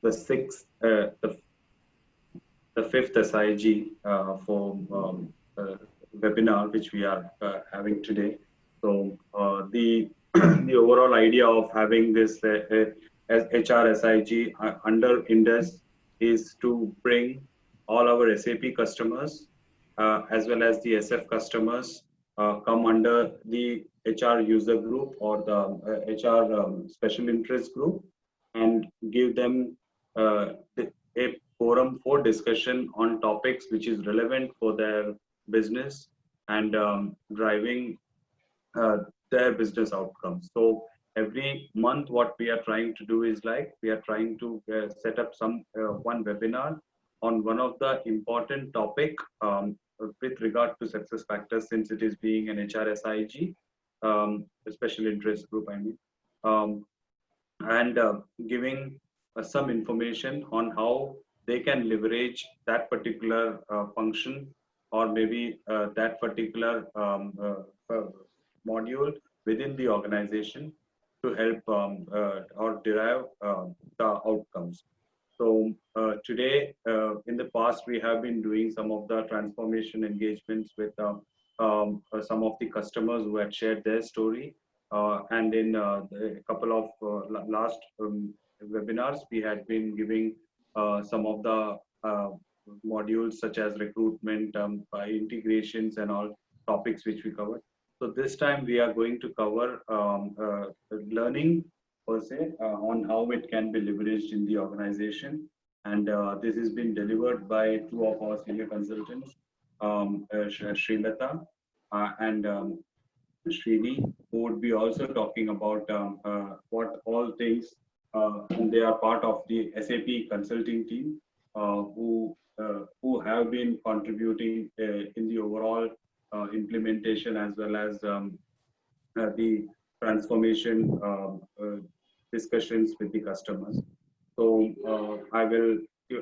the sixth, the fifth SIG for webinar which we are having today. So the the overall idea of having this as HR SIG under Indus is to bring all our SAP customers as well as the SF customers come under the HR user group or the HR special interest group, and give them a forum for discussion on topics which is relevant for their business and driving uh, their business outcomes. So every month, what we are trying to do is like we are trying to set up some one webinar on one of the important topic with regard to success factors, since it is being an HRSIG, a special interest group, I mean, um, and giving some information on how they can leverage that particular function, or maybe that particular module within the organization to help or derive the outcomes. So today, in the past, we have been doing some of the transformation engagements with some of the customers who had shared their story. And in a couple of last webinars, we had been giving some of the modules such as recruitment, integrations, and all topics which we covered. So this time we are going to cover learning per se on how it can be leveraged in the organization. And this has been delivered by two of our senior consultants, Sreelatha and Srini, who would be also talking about what all things, and they are part of the SAP consulting team, who have been contributing in the overall implementation as well as the transformation discussions with the customers. So I will,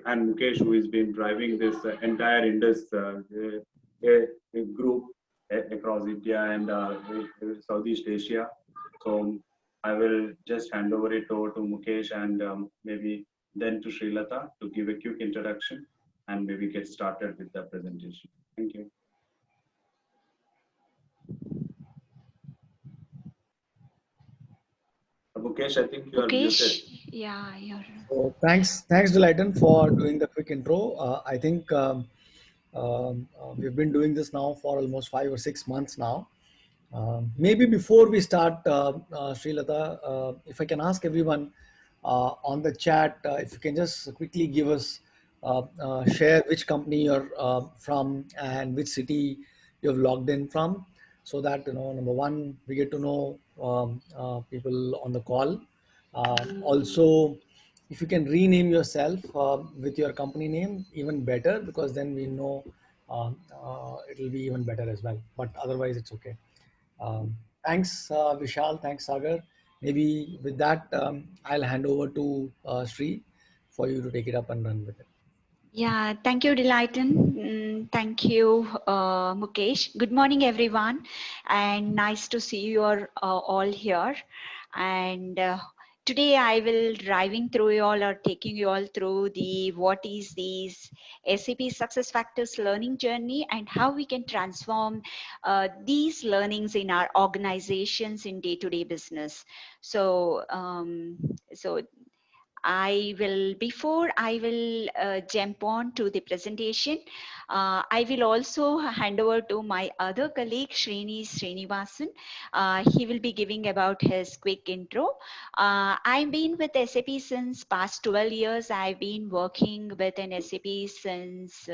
and Mukesh, who has been driving this entire Indus group across India and Southeast Asia. So I will just hand over it over to Mukesh and maybe then to Sreelatha to give a quick introduction and maybe get started with the presentation. Thank you. Mukesh, I think you are muted. Mukesh, yeah, you're. So thanks, Delighton, for doing the quick intro. I think we've been doing this now for almost 5 or 6 months now. Maybe before we start, Sreelatha, if I can ask everyone on the chat, if you can just quickly give us, share which company you're from and which city you've logged in from, so that, number one, we get to know people on the call. Also, if you can rename yourself with your company name, even better, because then we know it'll be even better as well. But otherwise, it's okay. Thanks, Vishal. Thanks, Sagar. Maybe with that, I'll hand over to Sri for you to take it up and run with it. Yeah, thank you, Delighton. Thank you, Mukesh. Good morning, everyone, and nice to see you all here. And today I will driving through you all or taking you all through the what is these SAP SuccessFactors learning journey and how we can transform these learnings in our organizations in day-to-day business. So, before I will jump on to the presentation, I will also hand over to my other colleague, Srinivasan. He will be giving about his quick intro. I've been with SAP since past 12 years. I've been working with an SAP since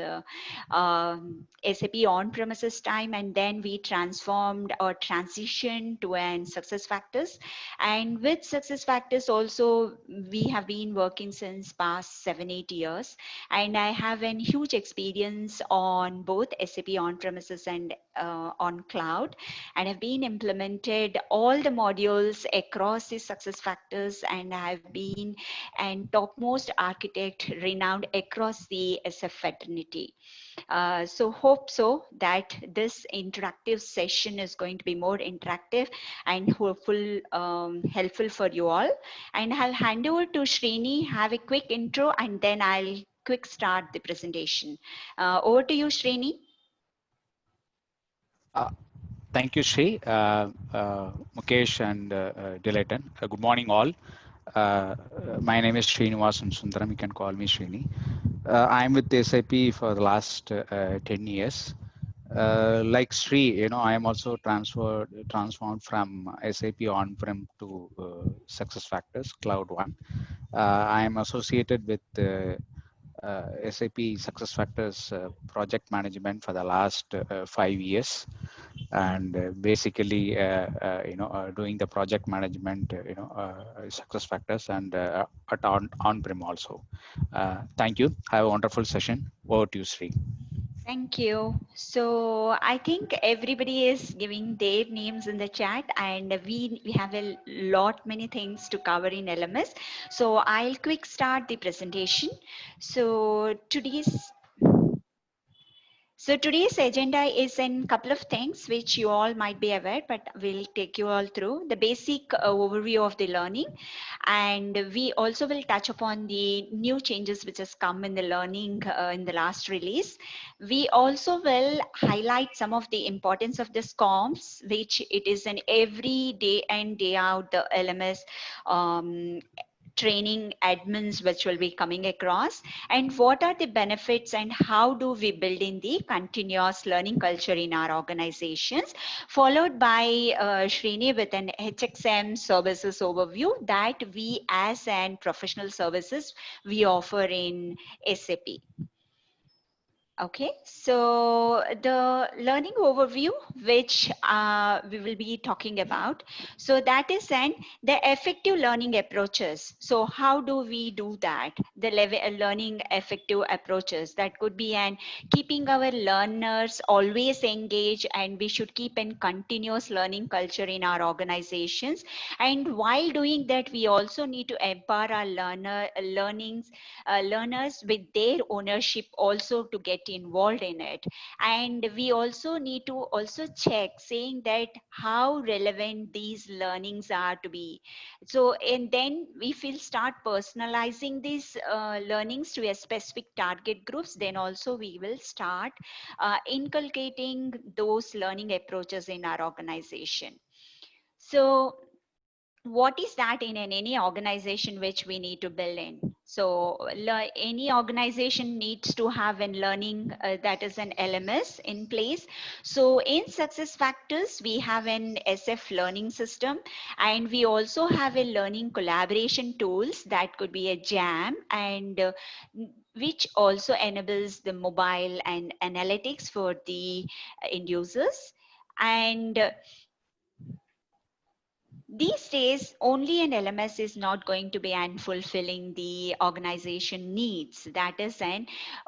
SAP on-premises time, and then we transformed or transitioned to an SuccessFactors. And with SuccessFactors also, we have been working since past 7-8 years, and I have a huge experience on both SAP on-premises and on cloud and have been implemented all the modules across the success factors, and have been an topmost architect renowned across the SF fraternity. So hope so that this interactive session is going to be more interactive and hopeful, helpful for you all. And I'll hand over to Srini, have a quick intro, and then I'll quick start the presentation. Over to you, Srini. Thank you, Sri, Mukesh, and Dilayton. Good morning, all. My name is Srinivasan Sundaram. You can call me Srini. I'm with SAP for the last 10 years. Like Sri, I am also transformed from SAP on-prem to SuccessFactors Cloud One. I am associated with SAP SuccessFactors project management for the last 5 years, and basically doing the project management success factors and at on-prem also. Thank you. Have a wonderful session. Over to you, Sri. Thank you. So I think everybody is giving their names in the chat, and we have a lot many things to cover in LMS. So I'll quick start the presentation. So today's agenda is in a couple of things which you all might be aware, but we'll take you all through the basic overview of the learning. And we also will touch upon the new changes which has come in the learning in the last release. We also will highlight some of the importance of the SCOMs, which it is an every day and day out the LMS training admins which will be coming across, and what are the benefits and how do we build in the continuous learning culture in our organizations, followed by Srini with an HXM services overview that we as an professional services we offer in SAP. Okay, so the learning overview, which we will be talking about. So that is the effective learning approaches. So how do we do that? The learning effective approaches that could be keeping our learners always engaged, and we should keep a continuous learning culture in our organizations. And while doing that, we also need to empower our learners with their ownership also to get involved in it. And we also need to also check saying that how relevant these learnings are to be. So, and then if we'll start personalizing these learnings to a specific target groups, then also we will start inculcating those learning approaches in our organization. So what is that in any organization which we need to build in? So any organization needs to have a learning that is an LMS in place. So in success factors, we have an SF learning system, and we also have a learning collaboration tools that could be a jam, and which also enables the mobile and analytics for the end users. And these days, only an LMS is not going to be fulfilling the organization needs. That is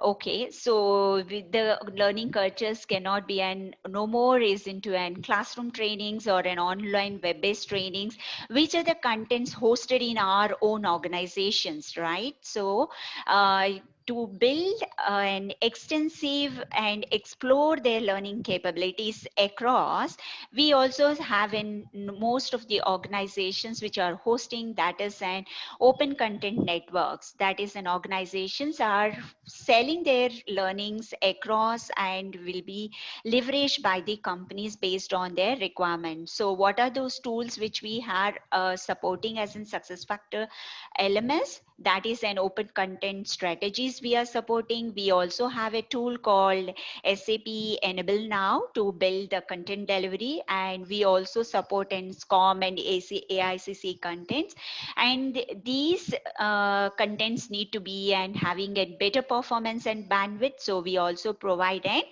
okay. So with the learning cultures cannot be no more is into classroom trainings or an online web-based trainings, which are the contents hosted in our own organizations, right? So to build an extensive and explore their learning capabilities across, we also have in most of the organizations which are hosting, that is an open content networks, that is an organizations are selling their learnings across and will be leveraged by the companies based on their requirements. So what are those tools which we are supporting as in SuccessFactor LMS? That is an open content strategies we are supporting. We also have a tool called SAP Enable Now to build the content delivery, and we also support in SCOM and AICC contents. And these contents need to be having a better performance and bandwidth. So we also provide an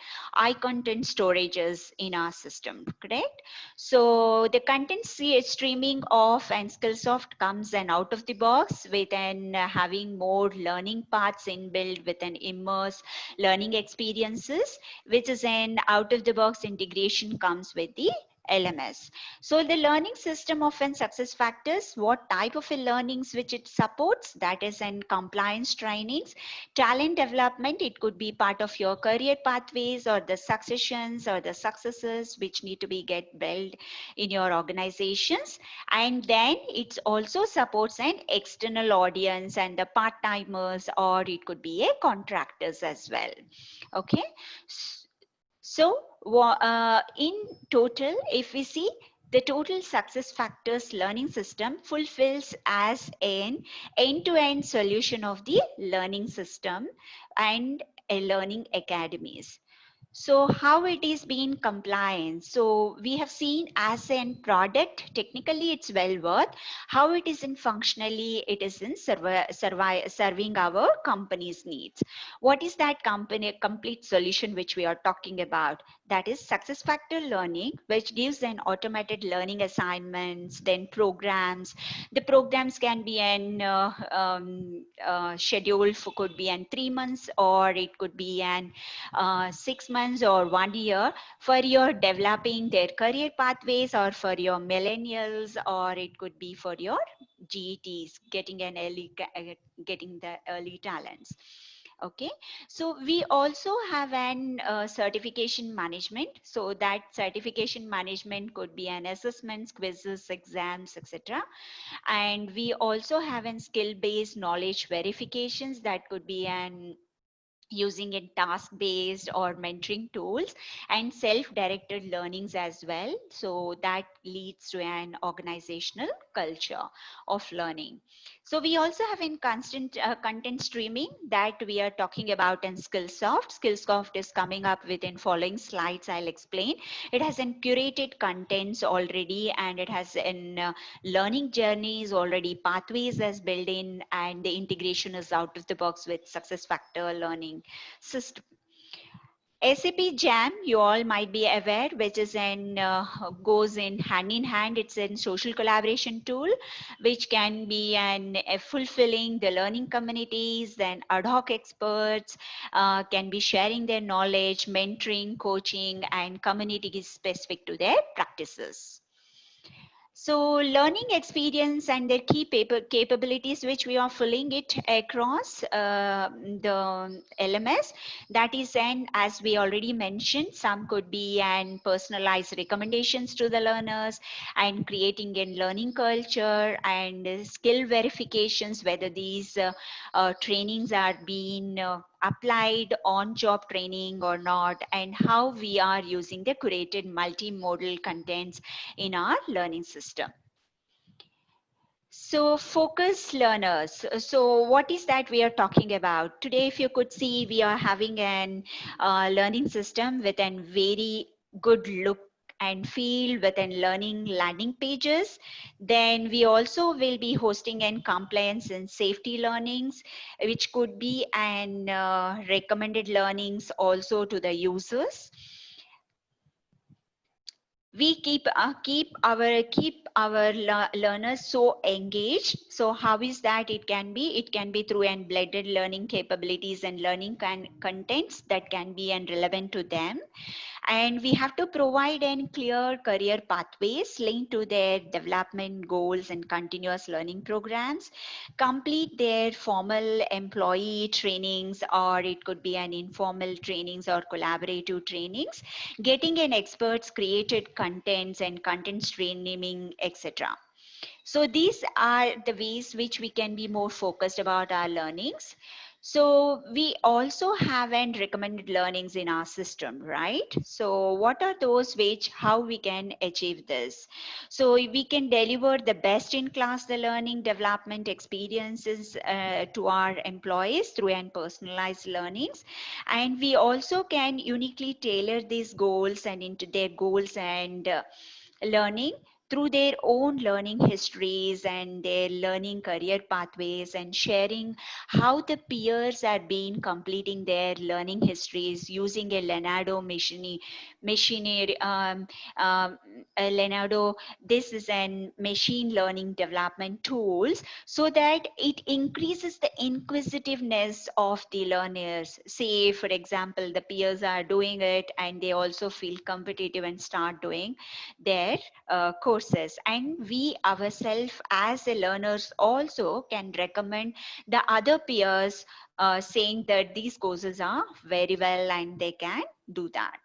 content storages in our system, correct? So the content streaming of and Skillsoft comes out of the box with an having more learning paths inbuilt with an immerse learning experiences, which is an out-of-the-box integration comes with the LMS. So the learning system of an success factors, what type of a learnings which it supports, that is in compliance trainings, talent development, it could be part of your career pathways or the successions or the successes which need to be get built in your organizations. And then it also supports an external audience and the part-timers, or it could be a contractors as well. Okay. So in total, if we see, the total success factors learning system fulfills as an end-to-end solution of the learning system and a learning academies. So how it is being compliant? So we have seen as an product, technically it's well worth. How it is in functionally, it is in serving our company's needs. What is that complete solution which we are talking about? That is success factor learning, which gives an automated learning assignments, then programs. The programs can be an schedule for, could be an 3 months, or it could be an 6 months or 1 year for your developing their career pathways, or for your millennials, or it could be for your GETs, getting an getting the early talents. Okay, so we also have an certification management. So that certification management could be an assessments, quizzes, exams, etc. And we also have an skill-based knowledge verifications, that could be an using in task-based or mentoring tools, and self-directed learnings as well. So that leads to an organizational culture of learning. So we also have in constant content streaming that we are talking about in Skillsoft. Skillsoft is coming up within following slides. I'll explain. It has in curated contents already, and it has in learning journeys already, pathways as built in, and the integration is out of the box with success factor learning system. SAP Jam, you all might be aware, which is an goes in hand. It's a social collaboration tool, which can be an fulfilling the learning communities. Then ad hoc experts can be sharing their knowledge, mentoring, coaching, and community is specific to their practices. So learning experience and their key capabilities, which we are filling it across the LMS, that is, and as we already mentioned, some could be an personalized recommendations to the learners, and creating a learning culture, and skill verifications, whether these trainings are being applied on job training or not, and how we are using the curated multimodal contents in our learning system. So focus learners. So what is that we are talking about today? If you could see, we are having an learning system with a very good look and feel within learning landing pages. Then we also will be hosting an compliance and safety learnings, which could be an recommended learnings also to the users. We keep our learners so engaged. So how is that? It can be through an blended learning capabilities and learning contents that can be and relevant to them. And we have to provide an clear career pathways linked to their development goals and continuous learning programs, complete their formal employee trainings, or it could be an informal trainings or collaborative trainings, getting an experts created contents and content streaming, etc. So these are the ways which we can be more focused about our learnings. So we also have and recommended learnings in our system, right? So what are those which, how we can achieve this? So we can deliver the best in class, the learning development experiences to our employees through and personalized learnings. And we also can uniquely tailor these goals and into their goals and learning through their own learning histories and their learning career pathways, and sharing how the peers are being completing their learning histories using a Leonardo machinery Leonardo. This is an machine learning development tools, so that it increases the inquisitiveness of the learners. Say, for example, the peers are doing it and they also feel competitive and start doing their courses, and we ourselves as a learners also can recommend the other peers, saying that these courses are very well and they can do that.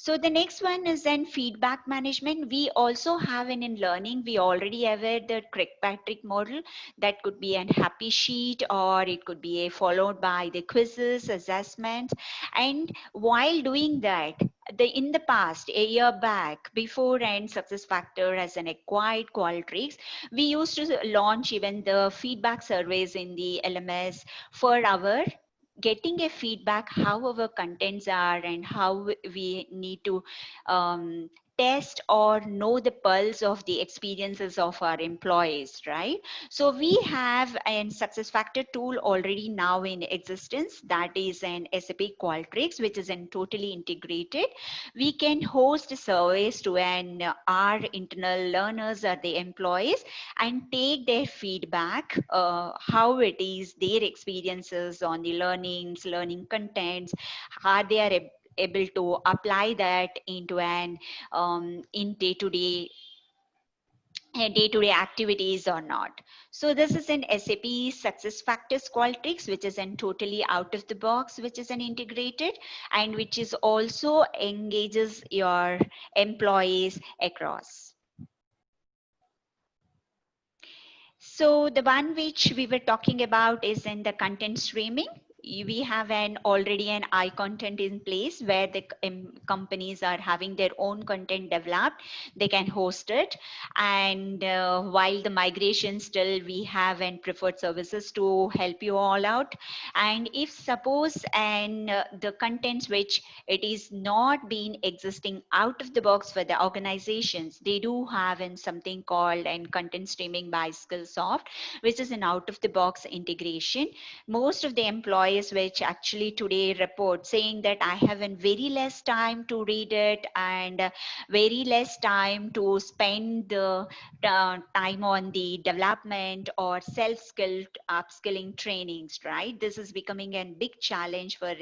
So the next one is then feedback management. We also have in learning, we already aware the Kirkpatrick model. That could be an happy sheet, or it could be a followed by the quizzes, assessments. And while doing that, in the past, a year back, before and success factor as an acquired Qualtrics, we used to launch even the feedback surveys in the LMS for our getting a feedback how our contents are and how we need to um, test or know the pulse of the experiences of our employees, right? So we have an success factor tool already now in existence, that is an SAP Qualtrics, which is an totally integrated. We can host surveys to an our internal learners or the employees and take their feedback, how it is their experiences on the learning contents, how they are able to apply that into an in day-to-day activities or not. So this is an SAP Success Factors Qualtrics, which is an totally out of the box, which is an integrated, and which is also engages your employees across. So the one which we were talking about is in the content streaming. We have already an iContent in place where the companies are having their own content developed. They can host it, and while the migration still we have and preferred services to help you all out. And if suppose and the contents which it is not been existing out of the box for the organizations, they do have in something called and content streaming by Skillsoft, which is an out of the box integration. Most of the employees which actually today report saying that I have a very less time to read it and very less time to spend the time on the development or self-skill upskilling trainings, right? This is becoming a big challenge for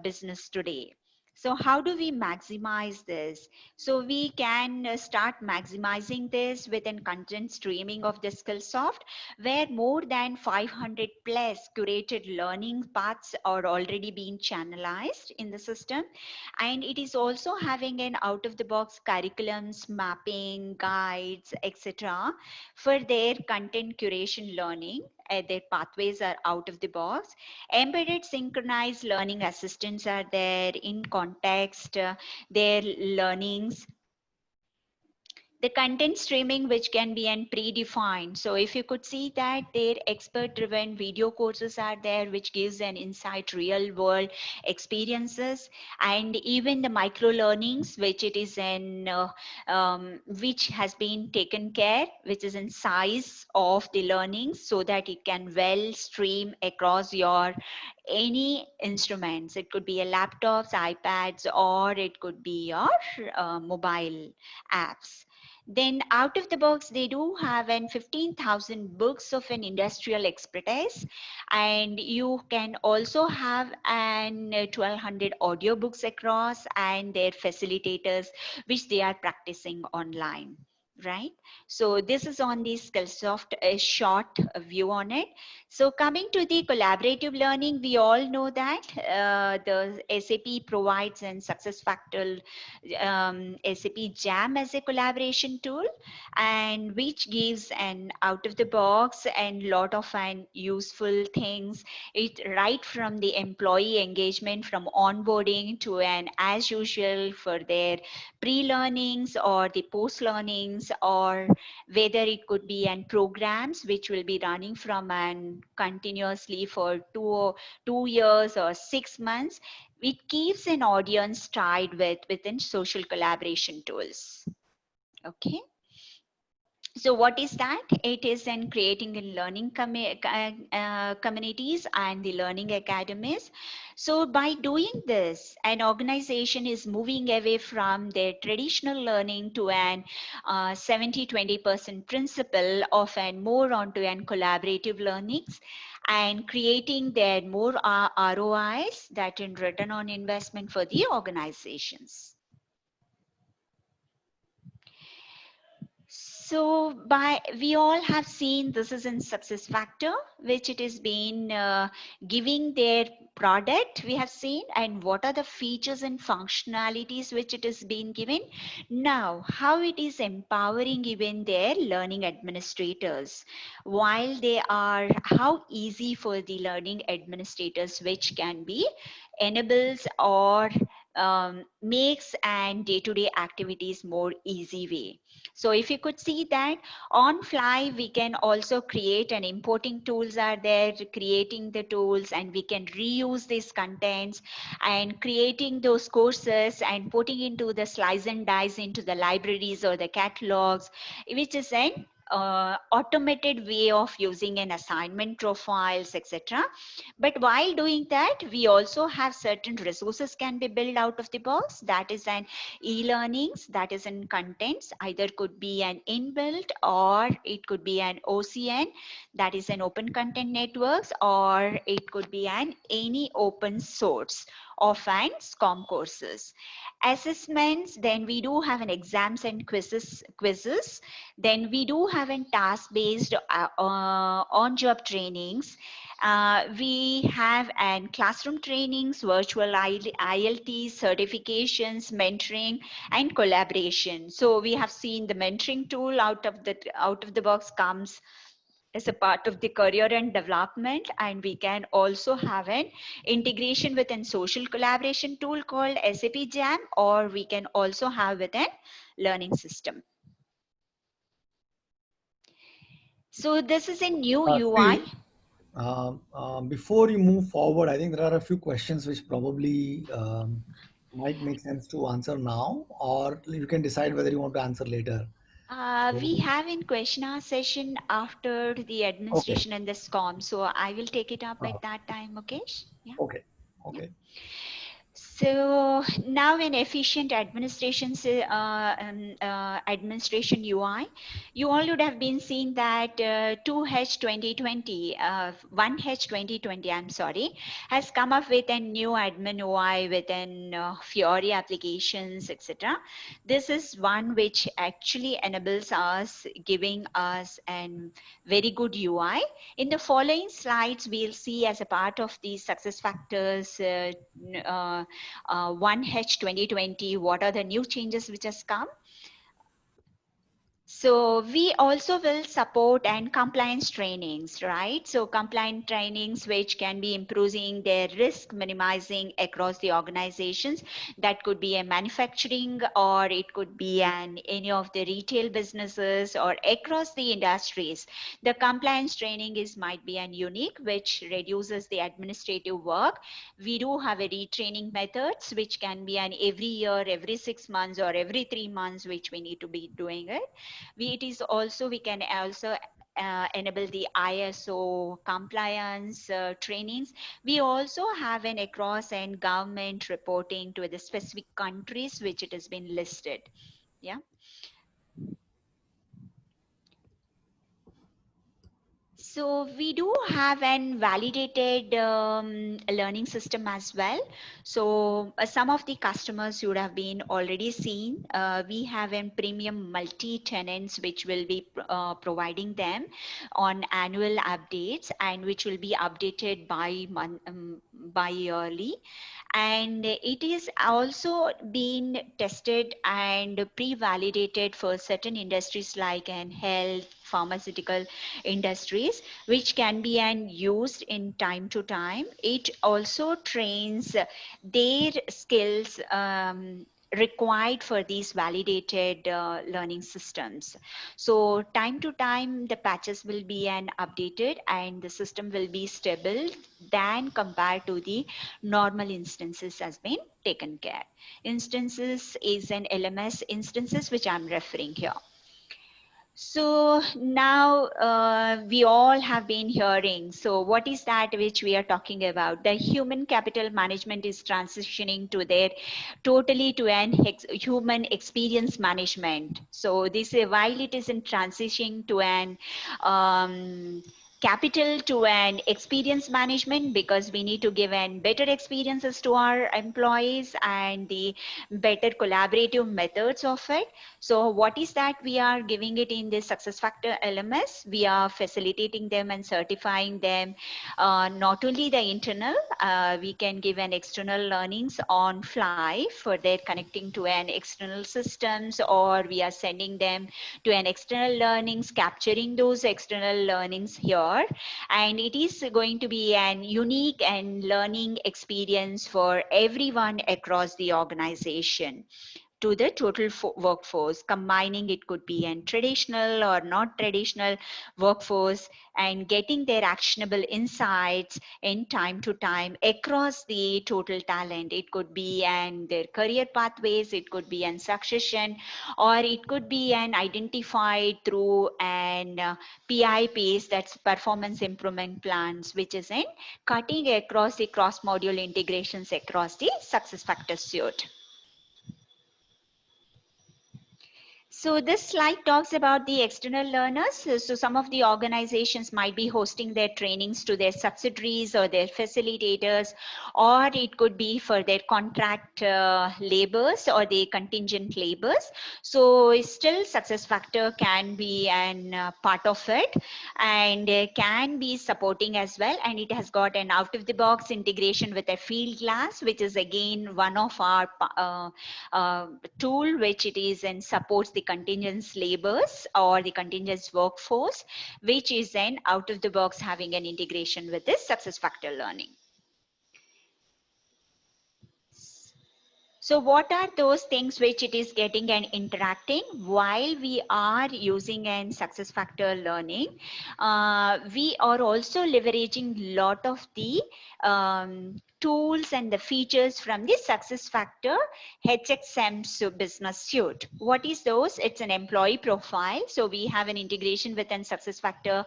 business today. So how do we maximize this? So we can start maximizing this within content streaming of the Skillsoft, where more than 500 plus curated learning paths are already being channelized in the system. And it is also having an out of the box curriculums, mapping, guides, etc. for their content curation learning. Their pathways are out of the box. Embedded synchronized learning assistants are there in context, their learnings, the content streaming which can be predefined. So if you could see that their expert driven video courses are there which gives an insight real world experiences, and even the micro learnings which it is in which has been taken care, which is in size of the learnings so that it can well stream across your any instruments. It could be a laptops, iPads, or it could be your mobile apps. Then out of the box, they do have an 15,000 books of an industrial expertise, and you can also have an 1,200 audio books across and their facilitators, which they are practicing online. Right. So this is on the Skillsoft, a short view on it. So coming to the collaborative learning, we all know that the SAP provides an SuccessFactor SAP Jam as a collaboration tool, and which gives an out of the box and lot of an useful things. It right from the employee engagement, from onboarding to an as usual for their pre-learnings or the post-learnings, or whether it could be an programs which will be running from an continuously for 2 years or 6 months. It keeps an audience tied within social collaboration tools. Okay. So what is that? It is in creating the learning communities and the learning academies. So by doing this, an organization is moving away from their traditional learning to an 70-20% principle of and more onto an collaborative learnings, and creating their more ROIs, that in return on investment for the organizations. So we all have seen this is in success factor, which it has been giving their product we have seen, and what are the features and functionalities which it has been given. Now, how it is empowering even their learning administrators, while they are how easy for the learning administrators, which can be enables or makes and day-to-day activities more easy way. So if you could see that on fly, we can also create and importing tools are there, creating the tools, and we can reuse these contents and creating those courses and putting into the slice and dice into the libraries or the catalogs, which is an automated way of using an assignment profiles, etc. But while doing that, we also have certain resources can be built out of the box. That is an e-learnings, that is in contents, either could be an inbuilt or it could be an OCN, that is an open content networks, or it could be an any open source of an SCOM courses. Assessments, then we do have an exams and quizzes. Then we do have a task-based on-job trainings. We have an classroom trainings, virtual ILTs, certifications, mentoring, and collaboration. So we have seen the mentoring tool out of the box comes as a part of the career and development, and we can also have an integration with a social collaboration tool called SAP Jam, or we can also have with a learning system. So this is a new UI. Before you move forward, I think there are a few questions which probably might make sense to answer now, or you can decide whether you want to answer later. We have in question hour session after the Okay. administration and the SCOM. So I will take it up at that time, Mukesh. Yeah. Okay. Okay. So now in efficient administration administration UI, you all would have been seeing that 2H 2020, 1H 2020, I'm sorry, has come up with a new admin UI with an Fiori applications, etc. This is one which actually enables us, giving us an very good UI. In the following slides, we'll see as a part of the success factors 1H 2020, what are the new changes which has come. So we also will support and compliance trainings, right? So compliance trainings which can be improving their risk minimizing across the organizations. That could be a manufacturing, or it could be any of the retail businesses or across the industries. The compliance training might be an unique, which reduces the administrative work. We do have a retraining methods which can be an every year, every 6 months, or every 3 months, which we need to be doing it. We can also enable the ISO compliance trainings. We also have an across and government reporting to the specific countries which it has been listed. Yeah. So we do have an validated learning system as well. So some of the customers you would have been already seen. We have a premium multi-tenants which will be providing them on annual updates, and which will be updated by yearly. And it is also been tested and pre-validated for certain industries like health, pharmaceutical industries, which can be used in time to time. It also trains their skills required for these validated learning systems. So time to time the patches will be updated, and the system will be stable than compared to the normal instances has been taken care. Instances is an LMS instances which I'm referring here. So now we all have been hearing. So what is that which we are talking about? The human capital management is transitioning to their totally to an human experience management. So this while it is in transitioning to an capital to an experience management, because we need to give an better experiences to our employees and the better collaborative methods of it. So what is that we are giving it in the SuccessFactor LMS? We are facilitating them and certifying them, not only the internal, we can give an external learnings on fly for their connecting to an external systems, or we are sending them to an external learnings, capturing those external learnings here. And it is going to be an unique and learning experience for everyone across the organization to the total workforce. Combining it could be an traditional or not traditional workforce, and getting their actionable insights in time to time across the total talent. It could be and their career pathways, it could be an succession, or it could be an identified through an PIPs, that's performance improvement plans, which is in cutting across the cross module integrations across the SuccessFactors suite. So this slide talks about the external learners. So some of the organizations might be hosting their trainings to their subsidiaries or their facilitators, or it could be for their contract laborers or the contingent laborers. So still SuccessFactor can be an part of it, and can be supporting as well. And it has got an out of the box integration with a field glass, which is again one of our tool which it is and supports the contingent laborers or the contingent workforce, which is then out of the box having an integration with this SuccessFactor Learning. So what are those things which it is getting and interacting while we are using an SuccessFactor Learning? We are also leveraging lot of the tools and the features from the SuccessFactor HXM business suite. What is those? It's an employee profile. So we have an integration with an SuccessFactor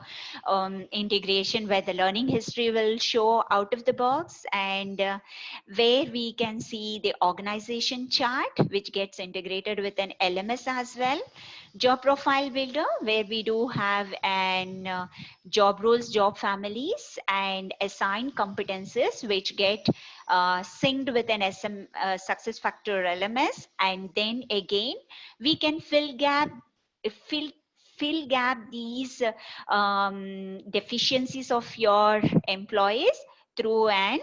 integration where the learning history will show out of the box, and where we can see the organization chart, which gets integrated with an LMS as well. Job profile builder, where we do have an job roles, job families, and assigned competencies, which get synced with an SuccessFactor LMS. And then again, we can fill gap these deficiencies of your employees through an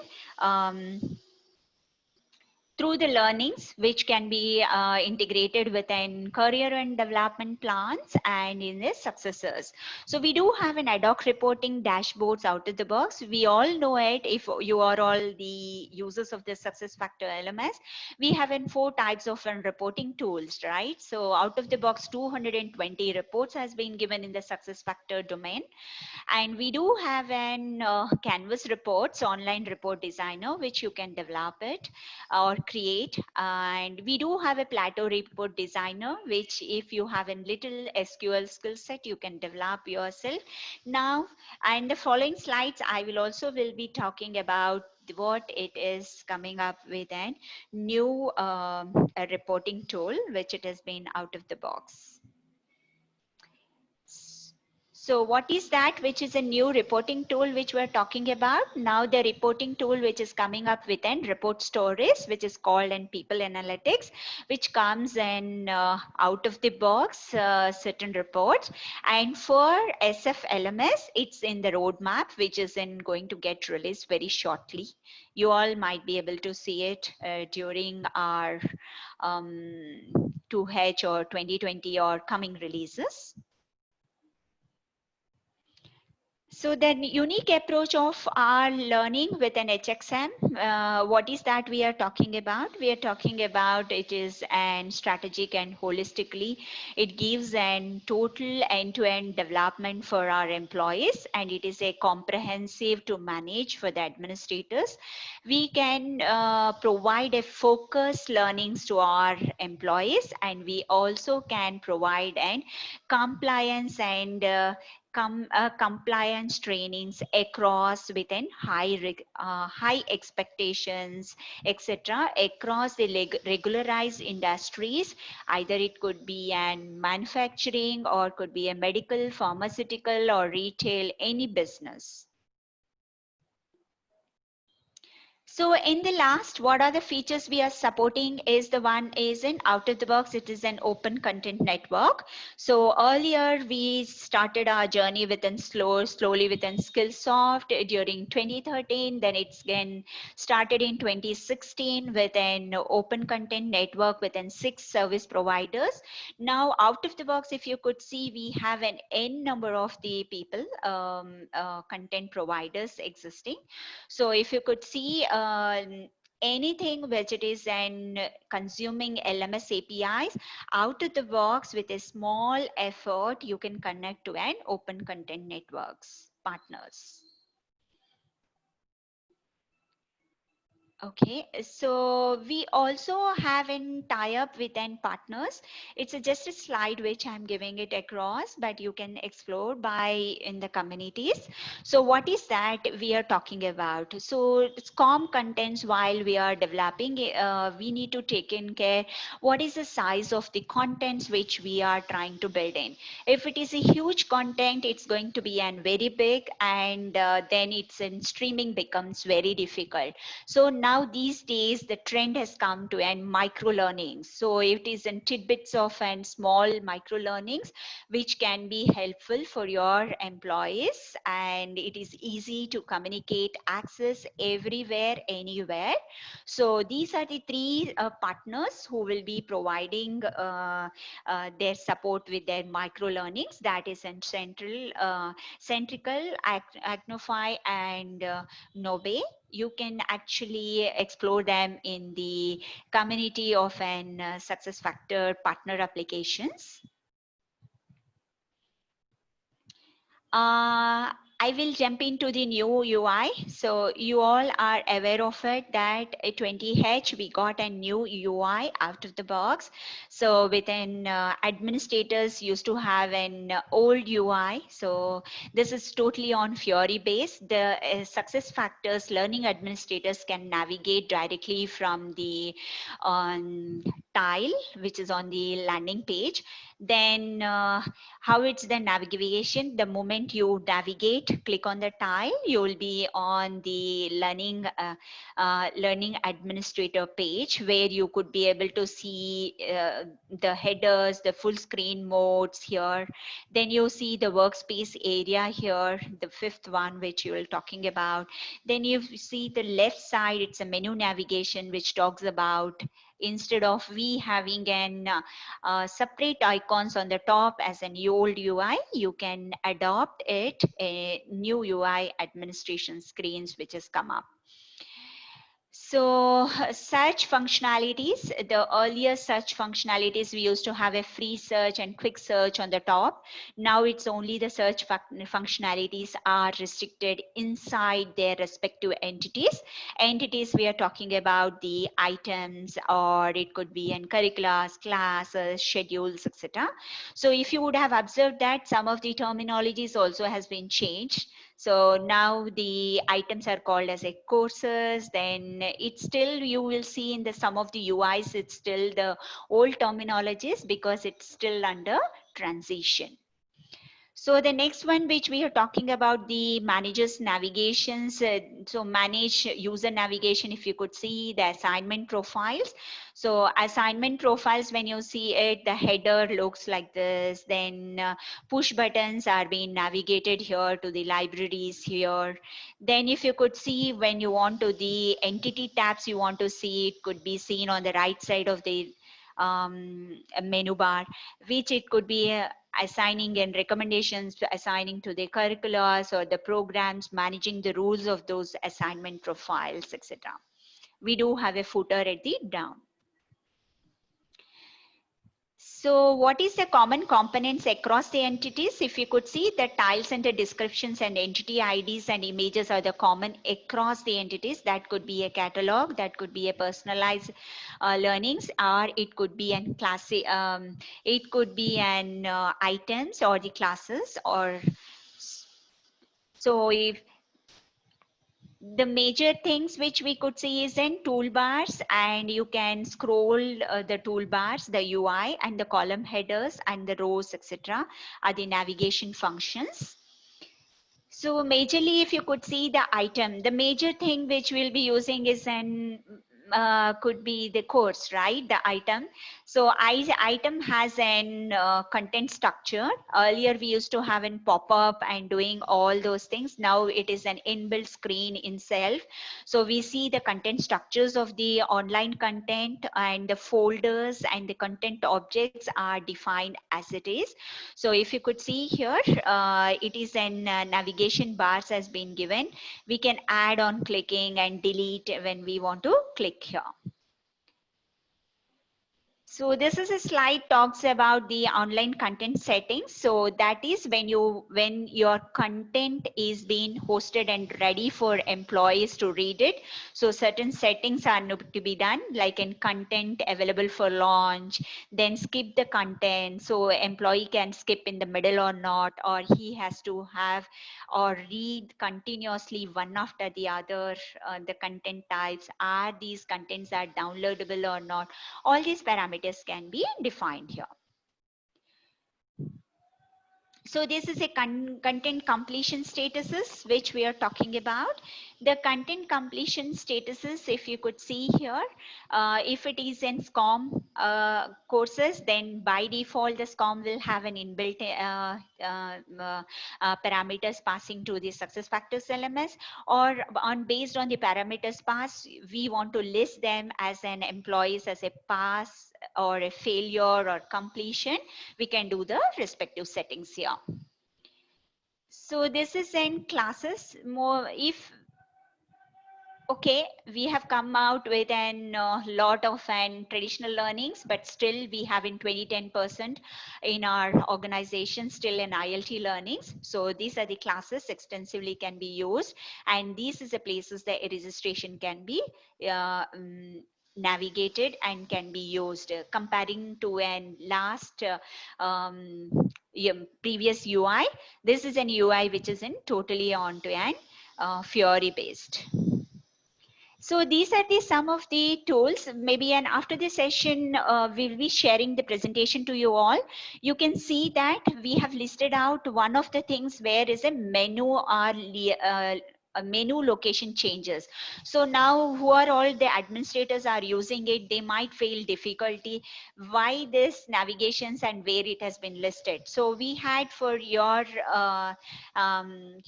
through the learnings, which can be integrated within career and development plans and in the successors. So we do have an ad hoc reporting dashboards out of the box. We all know it if you are all the users of the SuccessFactor LMS. We have in 4 types of reporting tools, right? So out of the box 220 reports has been given in the SuccessFactor domain. And we do have an Canvas reports, online report designer, which you can develop it or create. And we do have a Plateau report designer, which if you have a little SQL skill set, you can develop yourself. Now, and the following slides, I will also will be talking about what it is coming up with a new a reporting tool, which it has been out of the box. So what is that which is a new reporting tool which we're talking about? Now the reporting tool which is coming up with an report stories, which is called an people analytics, which comes in out of the box certain reports. And for SF LMS, it's in the roadmap, which is in going to get released very shortly. You all might be able to see it during our 2H or 2020 or coming releases. So the unique approach of our learning with an HXM, what is that we are talking about? We are talking about it is an strategic and holistically, it gives an total end-to-end development for our employees, and it is a comprehensive to manage for the administrators. We can provide a focused learnings to our employees, and we also can provide an compliance and compliance trainings across within high expectations, etc., across the regularized industries. Either it could be an manufacturing or could be a medical, pharmaceutical, or retail, any business. So in the last, what are the features we are supporting is the one is in out of the box, it is an open content network. So earlier we started our journey within slowly within Skillsoft during 2013. Then it's again started in 2016 with an open content network within 6 service providers. Now out of the box, if you could see, we have an N number of the people, content providers existing. So if you could see anything which it is an consuming LMS APIs out of the box with a small effort, you can connect to an open content networks partners. Okay, so we also have in tie-up with an partners. It's just a slide which I'm giving it across, but you can explore by in the communities. So what is that we are talking about? So SCOM contents while we are developing, we need to take in care what is the size of the contents which we are trying to build in. If it is a huge content, it's going to be an very big, and then it's in streaming becomes very difficult. So now these days the trend has come to an micro learnings. So it is in tidbits of and small micro learnings which can be helpful for your employees, and it is easy to communicate, access everywhere, anywhere. So these are the three partners who will be providing their support with their micro learnings. That is in Centrical, Agnify, and Nobe. You can actually explore them in the community of an SuccessFactor partner applications. I will jump into the new UI. So you all are aware of it that at 20H we got a new UI out of the box. So within administrators used to have an old UI. So this is totally on Fiori based. The SuccessFactors learning administrators can navigate directly from the tile which is on the landing page. Then how it's the navigation, the moment you navigate, click on the tile, you will be on the learning administrator page where you could be able to see the headers, the full screen modes here. Then you see the workspace area here, the fifth one which you were talking about. Then you see the left side, it's a menu navigation which talks about instead of we having an separate icons on the top as an old UI, you can adopt it a new UI administration screens which has come up. So search functionalities, the earlier search functionalities, we used to have a free search and quick search on the top. Now it's only the search functionalities are restricted inside their respective entities. Entities, we are talking about the items, or it could be in curriculums, classes, schedules, etc. So if you would have observed that some of the terminologies also has been changed. So now the items are called as a courses. Then it's still, you will see in the some of the UIs, it's still the old terminologies because it's still under transition. So the next one which we are talking about, the managers navigations. So manage user navigation, if you could see the assignment profiles. So assignment profiles, when you see it, the header looks like this. Then push buttons are being navigated here to the libraries here. Then if you could see, when you want to the entity tabs you want to see, it could be seen on the right side of the menu bar, which it could be assigning and recommendations, assigning to the curricula or the programs, managing the rules of those assignment profiles, etc. We do have a footer at the down. So what is the common components across the entities? If you could see, the tiles and the descriptions and entity IDs and images are the common across the entities. That could be a catalog, that could be a personalized learnings, or it could be an class, it could be an items or the classes. Or so if the major things which we could see is in toolbars, and you can scroll the toolbars, the UI and the column headers and the rows, etc. are the navigation functions. So majorly, if you could see the item, the major thing which we'll be using is an could be the course, right? The item. So item has an content structure. Earlier we used to have an pop-up and doing all those things. Now it is an inbuilt screen in self. So we see the content structures of the online content, and the folders and the content objects are defined as it is. So if you could see here, it is an navigation bars has been given. We can add on clicking and delete when we want to click here. So this is a slide talks about the online content settings. So that is when your content is being hosted and ready for employees to read it. So certain settings are to be done, like in content available for launch, then skip the content. So employee can skip in the middle or not, or he has to have or read continuously one after the other. The content types, are these contents are downloadable or not? All these parameters can be defined here. So this is a content completion statuses which we are talking about. The content completion statuses, if you could see here, if it is in SCOM courses, then by default the SCOM will have an inbuilt parameters passing to the SuccessFactors LMS, or based on the parameters pass, we want to list them as an employees as a pass or a failure or completion. We can do the respective settings here. So this is in classes. More if okay, we have come out with a lot of traditional learnings, but still we have in 20-10% in our organization still in ILT learnings. So these are the classes extensively can be used, and these is the places that registration can be navigated and can be used. Comparing to an last previous UI, this is an UI which is in totally onto an Fiori based. So these are the some of the tools maybe, and after this session we'll be sharing the presentation to you all. You can see that we have listed out one of the things where is a menu or a menu location changes. So now who are all the administrators are using it, they might feel difficulty why this navigations and where it has been listed. So we had for your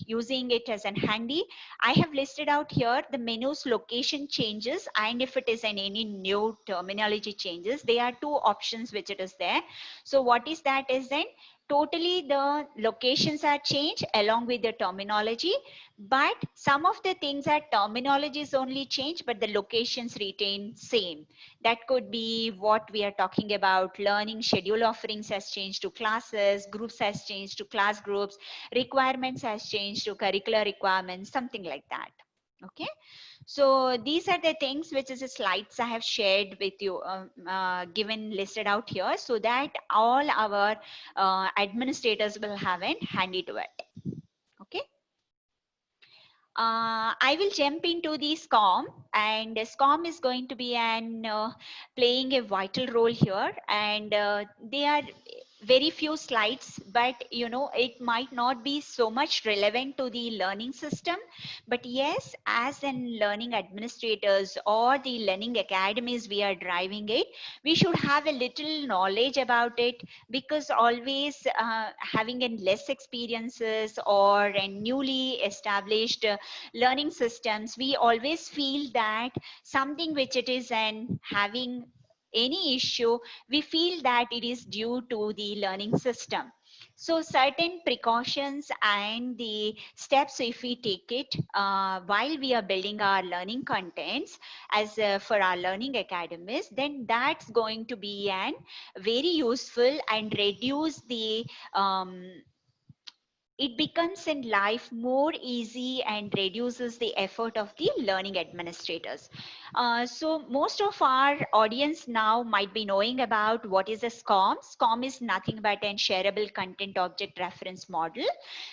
using it as an handy, I have listed out here the menu's location changes, and if it is in any new terminology changes, there are two options which it is there. So what is that is then totally the locations are changed along with the terminology, but some of the things are terminologies only change, but the locations retain same. That could be what we are talking about. Learning schedule offerings has changed to classes, groups has changed to class groups, requirements has changed to curricular requirements, something like that. Okay, so these are the things which is the slides I have shared with you, given listed out here, so that all our administrators will have it handy to it. Okay. I will jump into the SCOM, and SCOM is going to be playing a vital role here, and they are very few slides, but you know it might not be so much relevant to the learning system, but yes, as in learning administrators or the learning academies we are driving it, we should have a little knowledge about it, because always having a less experiences or a newly established learning systems, we always feel that something which it is and having any issue, we feel that it is due to the learning system. So certain precautions and the steps, if we take it while we are building our learning contents as for our learning academies, then that's going to be an very useful and reduce the it becomes in life more easy and reduces the effort of the learning administrators. So most of our audience now might be knowing about what is a SCOM. SCOM is nothing but a shareable content object reference model.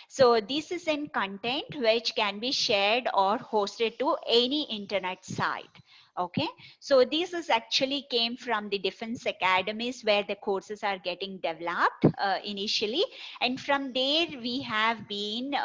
So this is in content which can be shared or hosted to any internet site. Okay, so this is actually came from the defense academies where the courses are getting developed initially, and from there we have been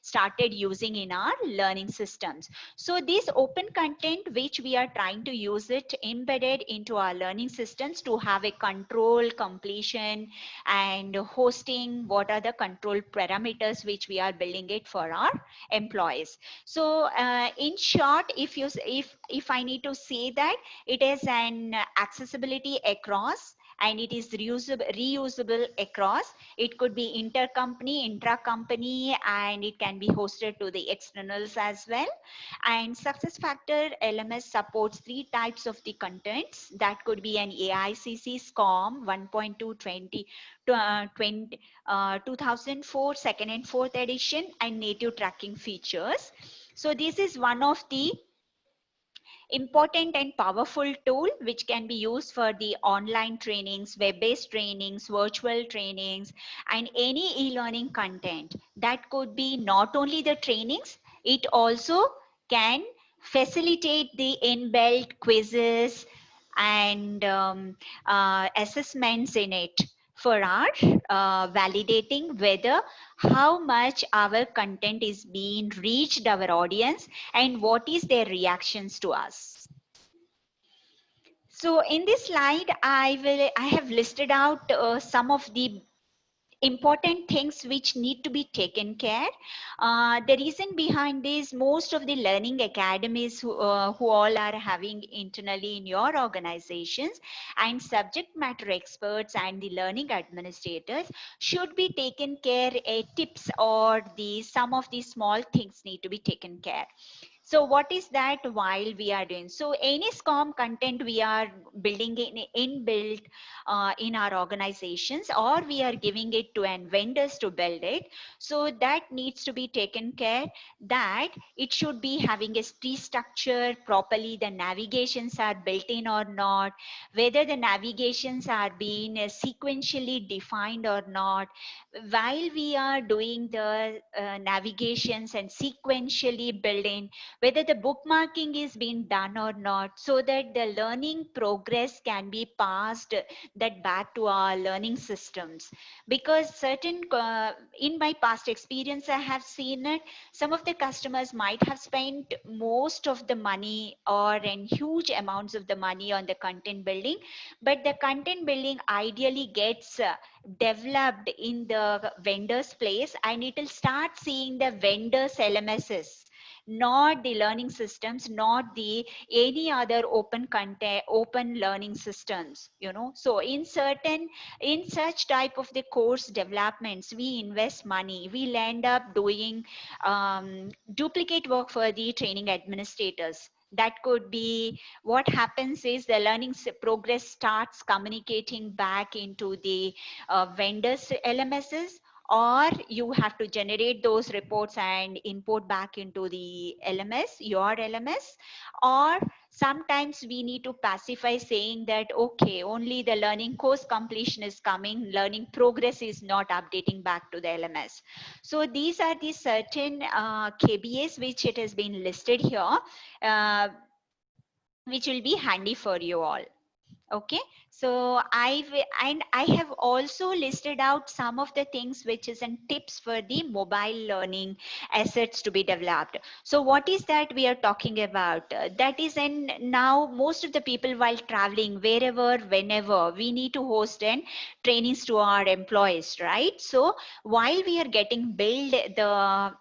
started using in our learning systems. So this open content which we are trying to use it embedded into our learning systems to have a control, completion and hosting, what are the control parameters which we are building it for our employees. So in short, if I need to say that it is an accessibility across and it is reusable across. It could be intercompany, intra-company, and it can be hosted to the externals as well. And SuccessFactor LMS supports 3 types of the contents. That could be an AICC SCOM 1.220 2004 second and fourth edition and native tracking features. So this is one of the important and powerful tool which can be used for the online trainings, web-based trainings, virtual trainings, and any e-learning content. That could be not only the trainings, it also can facilitate the inbuilt quizzes and assessments in it for our validating whether how much our content is being reached our audience and what is their reactions to us. So in this slide, I have listed out some of the important things which need to be taken care. The reason behind this, most of the learning academies who all are having internally in your organizations and subject matter experts and the learning administrators should be taken care, tips or the some of these small things need to be taken care. So what is that while we are doing? So any SCOM content we are building inbuilt in our organizations, or we are giving it to an vendors to build it. So that needs to be taken care that it should be having a tree structure properly. The navigations are built in or not, whether the navigations are being sequentially defined or not. While we are doing the navigations and sequentially building, whether the bookmarking is being done or not, so that the learning progress can be passed that back to our learning systems. Because certain in my past experience I have seen it, some of the customers might have spent most of the money or in huge amounts of the money on the content building, but the content building ideally gets developed in the vendor's place, and it will start seeing the vendor's LMSs, not the learning systems, not the any other open content, open learning systems, you know. So in such type of the course developments, we invest money, we'll end up doing duplicate work for the training administrators. That could be what happens is the learning progress starts communicating back into the vendors LMSs, or you have to generate those reports and import back into the LMS, your LMS, or sometimes we need to pacify saying that, okay, only the learning course completion is coming, learning progress is not updating back to the LMS. So these are the certain KBAs which it has been listed here, which will be handy for you all. Okay, so I have also listed out some of the things which is in tips for the mobile learning assets to be developed. So what is that we are talking about? That is, in now most of the people while traveling wherever, whenever, we need to host and trainings to our employees, right? So while we are getting build the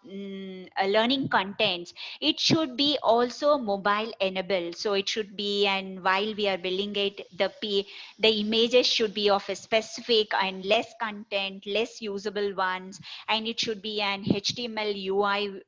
learning contents, it should be also mobile enabled. So it should be, and while we are building it, the images should be of a specific and less content, less usable ones, and it should be an HTML UI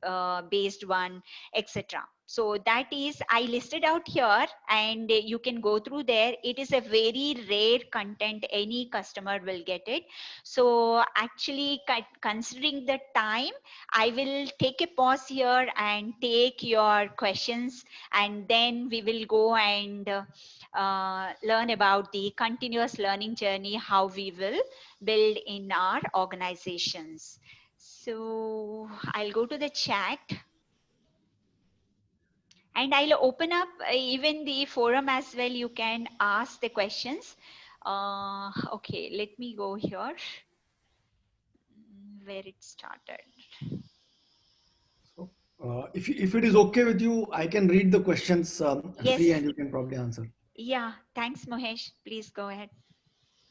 based one, etc. So that is, I listed out here, and you can go through there. It is a very rare content, any customer will get it. So actually, considering the time, I will take a pause here and take your questions, and then we will go and learn about the continuous learning journey, how we will build in our organizations. So I'll go to the chat. And I'll open up even the forum as well. You can ask the questions. Okay, let me go here where it started. So, if it is okay with you, I can read the questions, Sri, Yes. and you can probably answer. Yeah. Thanks, Mohesh. Please go ahead.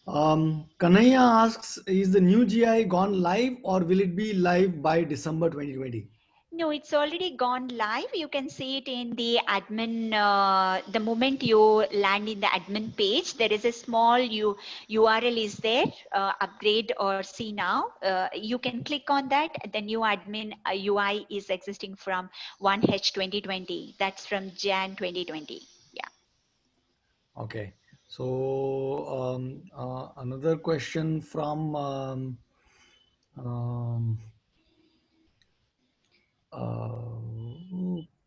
Kanaya asks, is the new GI gone live or will it be live by December 2020? No, it's already gone live. You can see it in the admin. The moment you land in the admin page, there is a small URL is there, upgrade or see now. You can click on that. The new admin UI is existing from 1H 2020. That's from Jan 2020. Yeah. Okay. So another question from um,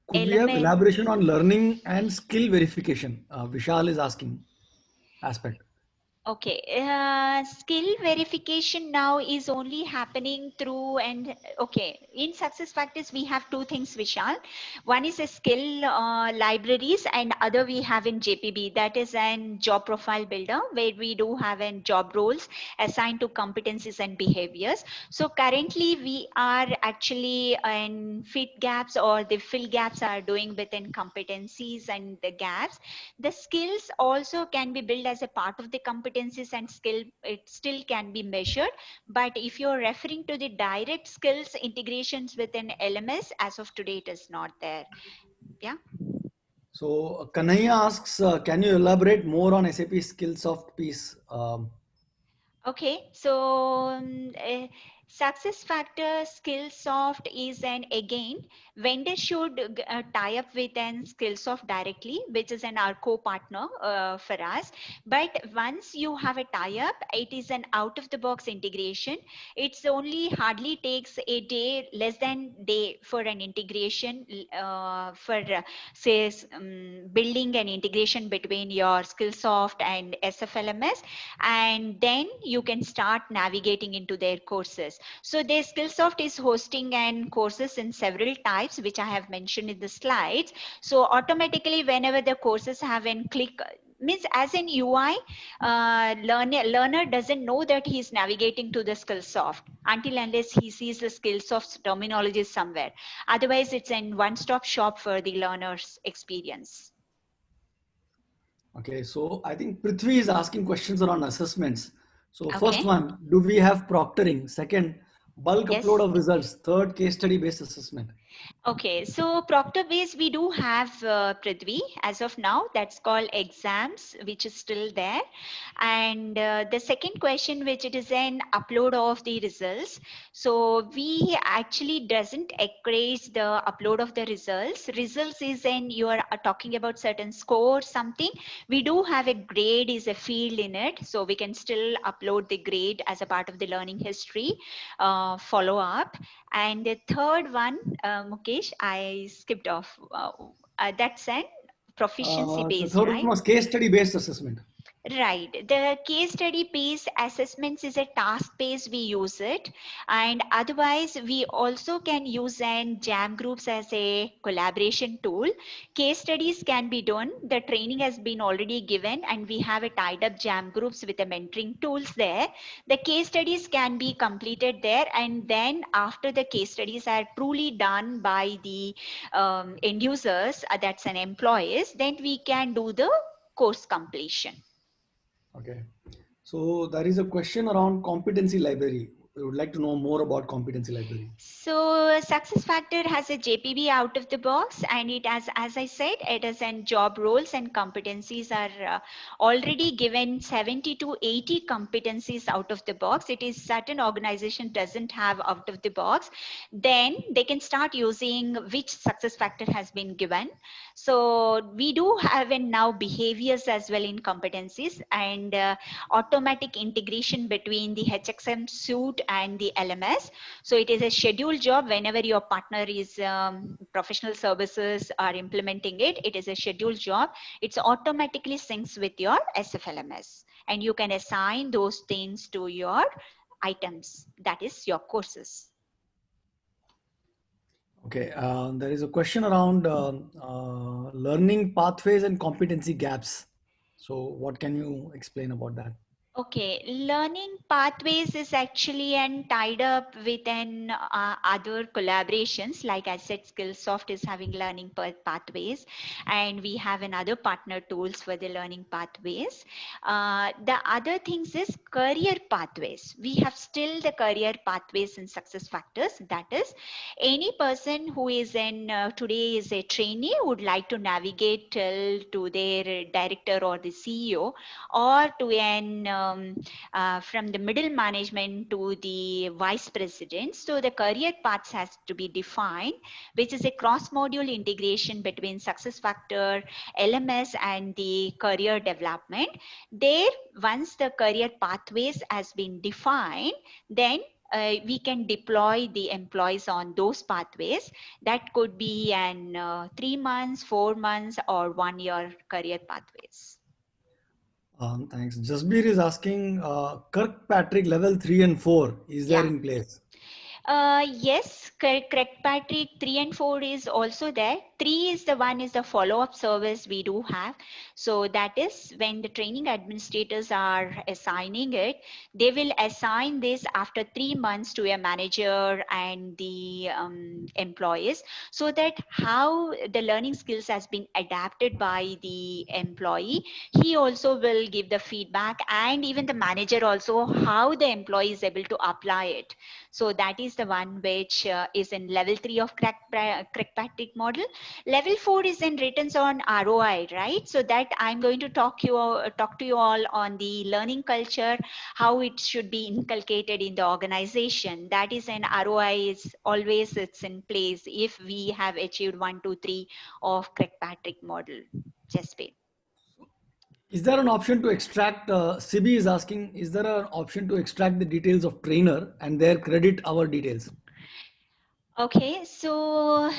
could we have Element. elaboration on learning and skill verification? Vishal is asking aspect. Okay, skill verification now is only happening through, and okay, in SuccessFactors we have two things, Vishal. One is a skill libraries, and other we have in JPB, that is an job profile builder, where we do have an job roles assigned to competencies and behaviors. So currently we are actually in fit gaps, or the fill gaps are doing within competencies and the gaps. The skills also can be built as a part of the competencies and skill. It still can be measured, but if you're referring to the direct skills integrations within LMS, as of today it is not there. Yeah. So Kanaya asks, can you elaborate more on SAP Skillsoft piece? Okay, so SuccessFactors Skillsoft is an, again, vendor should tie up with an Skillsoft directly, which is our co-partner for us. But once you have a tie-up, it is an out-of-the-box integration. It's only hardly takes a day, less than day for an integration for say building an integration between your Skillsoft and SFLMS, and then you can start navigating into their courses. So their Skillsoft is hosting and courses in several types, which I have mentioned in the slides. So automatically whenever the courses have an click, means as an UI, learner doesn't know that he's navigating to the Skillsoft until unless he sees the Skillsoft terminology somewhere. Otherwise it's a one-stop shop for the learner's experience. Okay, so I think Prithvi is asking questions around assessments. So first Okay. one, do we have proctoring? Second, bulk Yes. upload of results. Third, case study based assessment. Okay, so Proctor base we do have Prithvi as of now. That's called exams, which is still there. And the second question, which it is an upload of the results. So we actually doesn't encourage the upload of the results. Results is when you are talking about certain score something. We do have a grade is a field in it, so we can still upload the grade as a part of the learning history follow up. And the third one, Mukesh, I skipped off. That's an proficiency The based, third one right? was case study based assessment. Right. The case study based assessments is a task based we use it. And otherwise, we also can use an jam groups as a collaboration tool. Case studies can be done. The training has been already given and we have a tied up jam groups with the mentoring tools there. The case studies can be completed there. And then after the case studies are truly done by the end users, that's an employees, then we can do the course completion. Okay. So there is a question around competency library. we would like to know more about competency library. So SuccessFactor has a JPB out of the box, and it has, as I said, it is and job roles and competencies are already given 70 to 80 competencies out of the box. It is certain organization doesn't have out of the box, then they can start using which SuccessFactor has been given. So we do have in now behaviors as well in competencies, and automatic integration between the HXM suite and the LMS. So it is a scheduled job whenever your partner is professional services are implementing it. It is a scheduled job. It's automatically syncs with your SFLMS, and you can assign those things to your items, that is your courses. Okay, there is a question around learning pathways and competency gaps. So what can you explain about that? Okay, learning pathways is actually and tied up with an other collaborations. Like I said, Skillsoft is having learning pathways, and we have another partner tools for the learning pathways. The other things is career pathways. We have still the career pathways in SuccessFactors. That is, any person who is in today is a trainee would like to navigate till to their director or the CEO, or to an from the middle management to the vice president. So the career paths has to be defined, which is a cross-module integration between SuccessFactor, LMS, and the career development. There, once the career pathways has been defined, then we can deploy the employees on those pathways. That could be an 3 months, 4 months, or 1 year career pathways. Thanks. Jasbir is asking, Kirkpatrick level 3 and 4, is there Yeah. in place? Yes, correct, Patrick. 3 and 4 is also there. 3 is the one is the follow-up service we do have. So that is when the training administrators are assigning it, they will assign this after 3 months to a manager and the employees, so that how the learning skills has been adapted by the employee. He also will give the feedback, and even the manager also how the employee is able to apply it. So that is the one which is in level 3 of Kirkpatrick model. Level 4 is in returns on ROI, right? So that I'm going to talk to you all on the learning culture, how it should be inculcated in the organization. That is an ROI is always it's in place if we have achieved 1, 2, 3 of Kirkpatrick model. Just wait. Is there an option to extract, Sibi is asking, is there an option to extract the details of trainer and their credit our details? Okay, so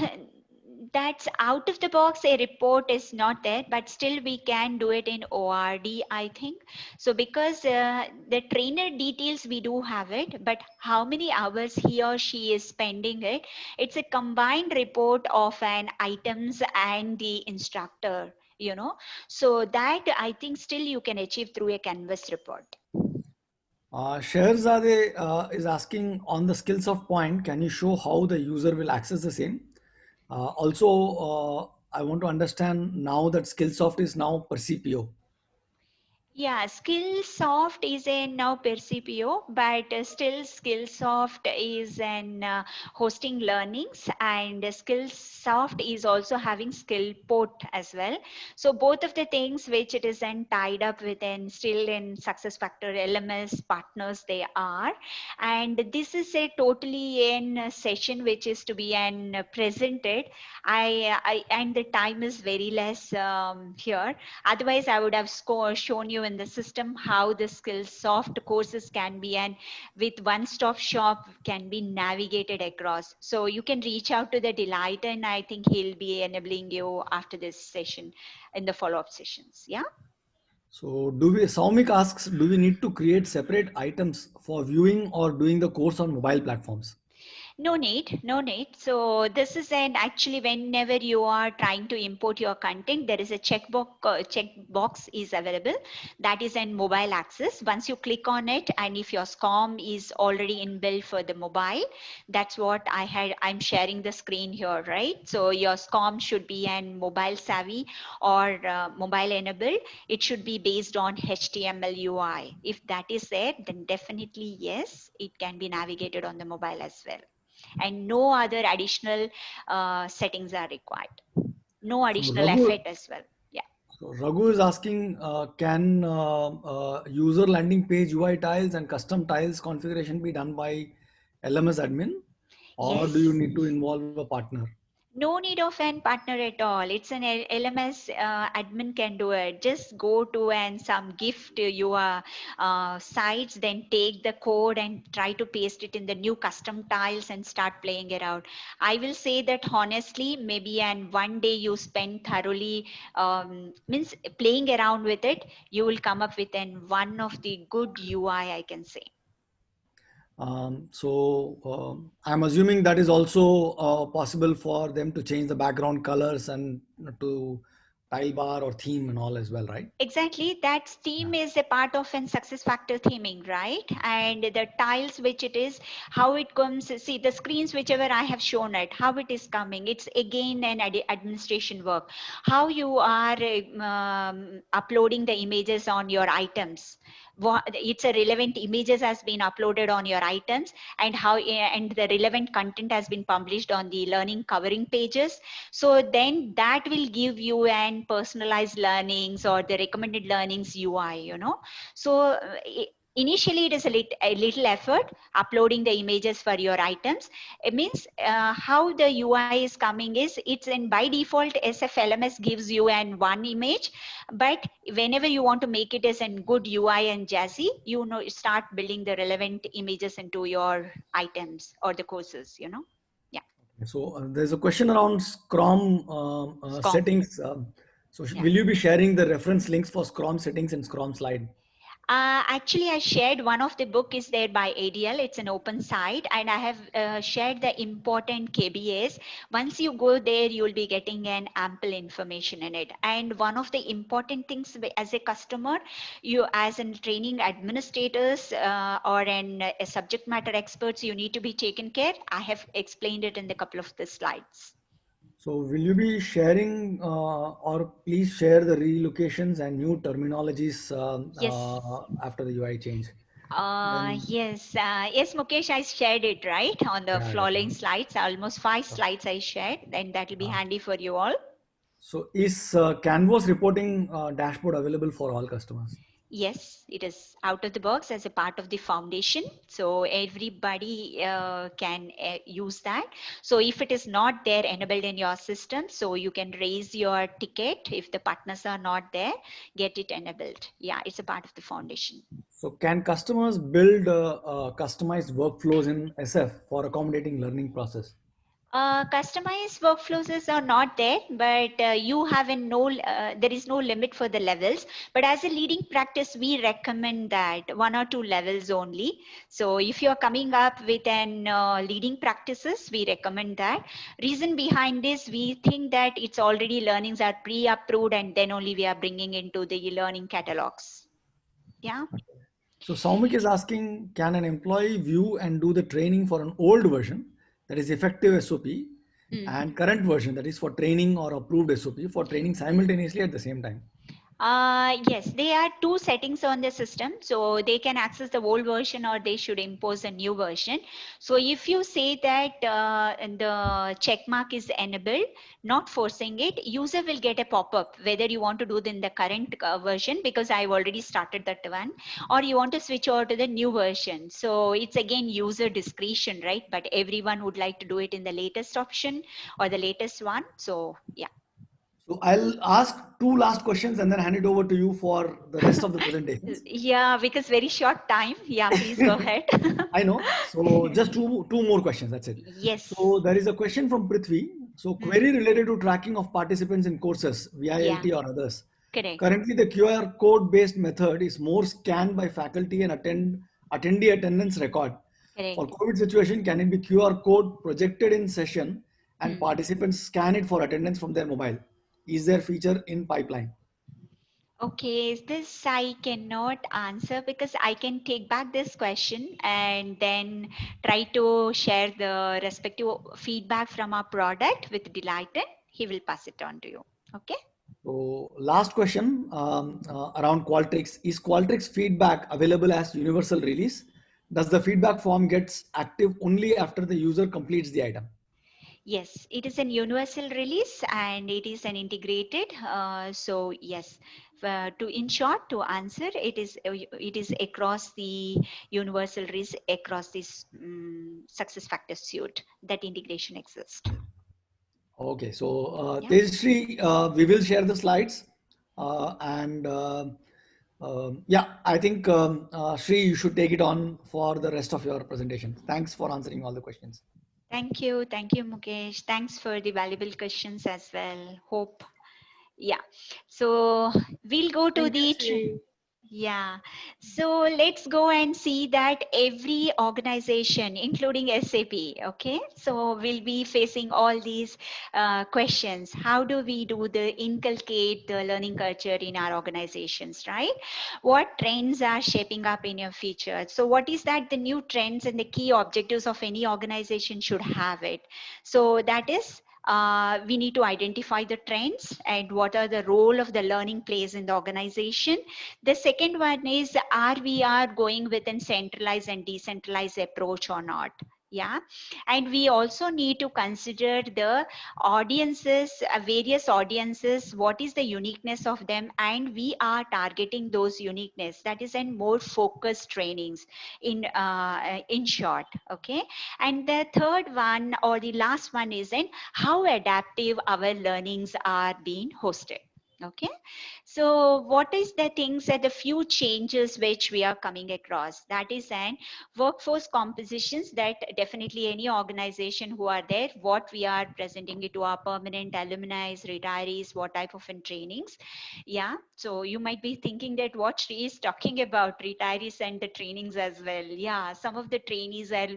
that's out of the box. A report is not there, but still we can do it in ORD, I think. So because the trainer details, we do have it, but how many hours he or she is spending it, it's a combined report of an items and the instructor, you know. So that I think still you can achieve through a Canvas report. Scheherazade is asking, on the skills of point, can you show how the user will access the same? Also, I want to understand now that Skillsoft is now per CPO. Yeah, Skillsoft is a now per CPO, but still Skillsoft is an hosting learnings, and Skillsoft is also having Skillport as well. So both of the things which it is then tied up with and still in SuccessFactor LMS partners they are. And this is a totally in session which is to be an presented. I and the time is very less here. Otherwise, I would have shown you in the system how the Skillsoft courses can be, and with one-stop shop can be navigated across. So you can reach out to the Delight, and I think he'll be enabling you after this session in the follow-up sessions. Yeah. So Saumik asks, do we need to create separate items for viewing or doing the course on mobile platforms? No need, no need. So this is an actually whenever you are trying to import your content, there is a checkbox is available. That is an mobile access. Once you click on it, and if your SCORM is already inbuilt for the mobile, that's what I had. I'm sharing the screen here, right? So your SCORM should be an mobile savvy or mobile enabled. It should be based on HTML UI. If that is there, then definitely yes, it can be navigated on the mobile as well, and no other additional settings are required. No So additional Raghu, effort as well. Yeah. so Raghu is asking, can user landing page UI tiles and custom tiles configuration be done by LMS admin, or do you Yes. need to involve a partner? No need of an partner at all. It's an LMS admin can do it. Just go to and some gift your sites, then take the code and try to paste it in the new custom tiles and start playing it out. I will say that honestly, maybe and one day you spend thoroughly means playing around with it, you will come up with an one of the good UI, I can say. I'm assuming that is also possible for them to change the background colors and to tile bar or theme and all as well, right? Exactly, that theme is a part of an success factor theming, right? And the tiles which it is, how it comes, see the screens whichever I have shown it, how it is coming. It's again an administration work. How you are uploading the images on your items. It's a relevant images has been uploaded on your items, and how and the relevant content has been published on the learning covering pages. So then that will give you an personalized learnings or the recommended learnings UI, so initially it is a little effort uploading the images for your items. It means how the UI is coming is it's in by default SFLMS gives you an one image, but whenever you want to make it as a good UI and jazzy, start building the relevant images into your items or the courses. Yeah. So there's a question around Scrum SCORM. settings. Yeah. Will you be sharing the reference links for Scrum settings and Scrum slide? Actually, I shared one of the book is there by ADL. It's an open site, and I have shared the important KBAs. Once you go there, you'll be getting an ample information in it. And one of the important things as a customer, you as in training administrators or a subject matter experts, you need to be taken care. I have explained it in the couple of the slides. So will you be sharing or please share the relocations and new terminologies Yes. after the UI change? Then, Yes, Mukesh, I shared it right on the yeah, yeah. following slides. Almost 5 slides I shared, and that will be Uh, handy for you all. so is Canvas reporting dashboard available for all customers? Yes, it is out of the box as a part of the foundation. So everybody can use that. So if it is not there enabled in your system, so you can raise your ticket. If the partners are not there, get it enabled. Yeah, it's a part of the foundation. So can customers build customized workflows in SF for accommodating learning process? Customized workflows are not there, but you have there is no limit for the levels. But as a leading practice, we recommend that 1 or 2 levels only. So if you're coming up with an leading practices, we recommend that. Reason behind this, we think that it's already learnings are pre-approved, and then only we are bringing into the learning catalogs. Yeah. So Saumik is asking, can an employee view and do the training for an old version that is effective SOP and current version that is for training or approved SOP for training simultaneously at the same time? Yes, there are two settings on the system. So they can access the old version or they should impose a new version. So if you say that the check mark is enabled, not forcing it, user will get a pop-up whether you want to do it in the current version because I've already started that one, or you want to switch over to the new version. So it's again user discretion, right? But everyone would like to do it in the latest option or the latest one. So yeah. So I'll ask two last questions and then hand it over to you for the rest of the presentations. Yeah, because very short time. Yeah, please go ahead. I know. So just two more questions. That's it. Yes. So there is a question from Prithvi. So query related to tracking of participants in courses, Yeah, VILT or others. correct. Currently, the QR code based method is more scanned by faculty and attendee attendance record. For Correct. COVID situation, can it be QR code projected in session and Hmm. participants scan it for attendance from their mobile? Is there feature in pipeline? Okay, this I cannot answer because I can take back this question and then try to share the respective feedback from our product with Delighted. He will pass it on to you. Okay. So last question around Qualtrics. Is Qualtrics feedback available as universal release? Does the feedback form gets active only after the user completes the item? Yes, it is an universal release and it is an integrated. So yes, to in short, to answer, it is across the universal release across this success factor suite that integration exists. Okay, so Yeah. Tejasri, we will share the slides and yeah, I think Sri, you should take it on for the rest of your presentation. Thanks for answering all the questions. Thank you, Mukesh. Thanks for the valuable questions as well. Hope, yeah. So we'll go to Thank you, the Sri. yeah. So let's go and see that every organization, including SAP, okay? So we'll be facing all these questions. How do we do the inculcate the learning culture in our organizations, right? What trends are shaping up in your future? So what is that the new trends and the key objectives of any organization should have it? So that is we need to identify the trends and what are the role of the learning plays in the organization. The second one is, are we are going with a centralized and decentralized approach or not? Yeah. And we also need to consider the audiences, various audiences, what is the uniqueness of them, and we are targeting those uniqueness. That is in more focused trainings in short. Okay. And the third one or the last one is in how adaptive our learnings are being hosted. Okay. So what is the things that the few changes which we are coming across? That is an workforce compositions that definitely any organization who are there, what we are presenting it to our permanent alumni, retirees, what type of trainings. Yeah. So you might be thinking that what she is talking about retirees and the trainings as well. Yeah. Some of the trainees are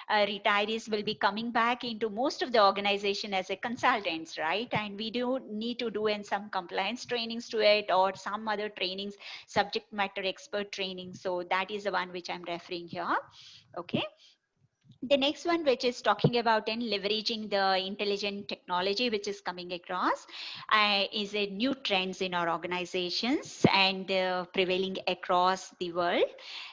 retirees will be coming back into most of the organization as a consultants, right? And we do need to do in some compliance trainings to it or some other trainings, subject matter expert training. So that is the one which I'm referring here. Okay. The next one, which is talking about in leveraging the intelligent technology which is coming across, is a new trends in our organizations and prevailing across the world.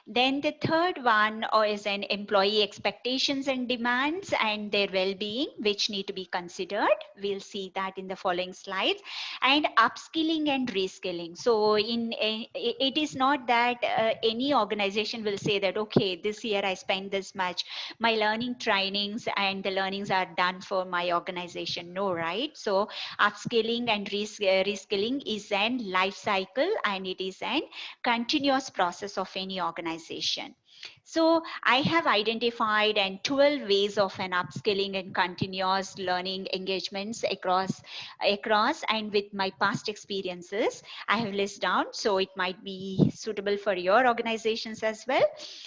Then the third one is an employee expectations and demands and their well-being, which need to be considered. We'll see that in the following slides. And upskilling and reskilling. So it is not that any organization will say that, okay, this year I spent this much, my learning trainings and the learnings are done for my organization. No, right? So upskilling and reskilling is an life cycle and it is an continuous process of any organization. So I have identified and 12 ways of an upskilling and continuous learning engagements across and with my past experiences I have listed down, so it might be suitable for your organizations as well.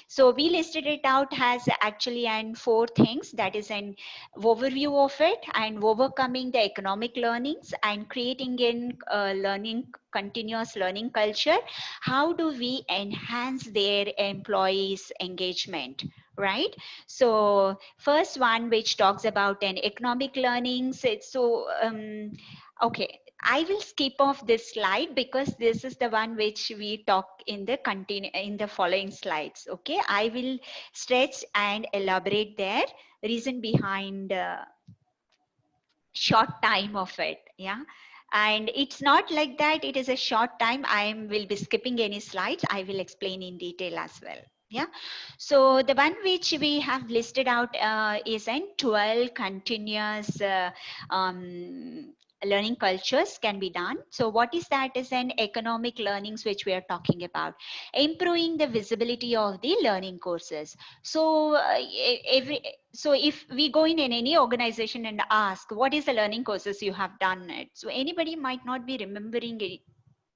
So we listed it out as actually and four things, that is an overview of it and overcoming the economic learnings and creating in learning continuous learning culture. How do we enhance their employees engagement, right? So first one which talks about an economic learnings, okay, I will skip off this slide because this is the one which we talk in the following slides. Okay, I will stretch and elaborate there reason behind short time of it. Yeah. And it's not like that it is a short time I will be skipping any slides, I will explain in detail as well. Yeah. So the one which we have listed out is an 12 continuous learning cultures can be done. So what is that is an economic learnings which we are talking about, improving the visibility of the learning courses. So so if we go in any organization and ask what is the learning courses you have done it, so anybody might not be remembering it,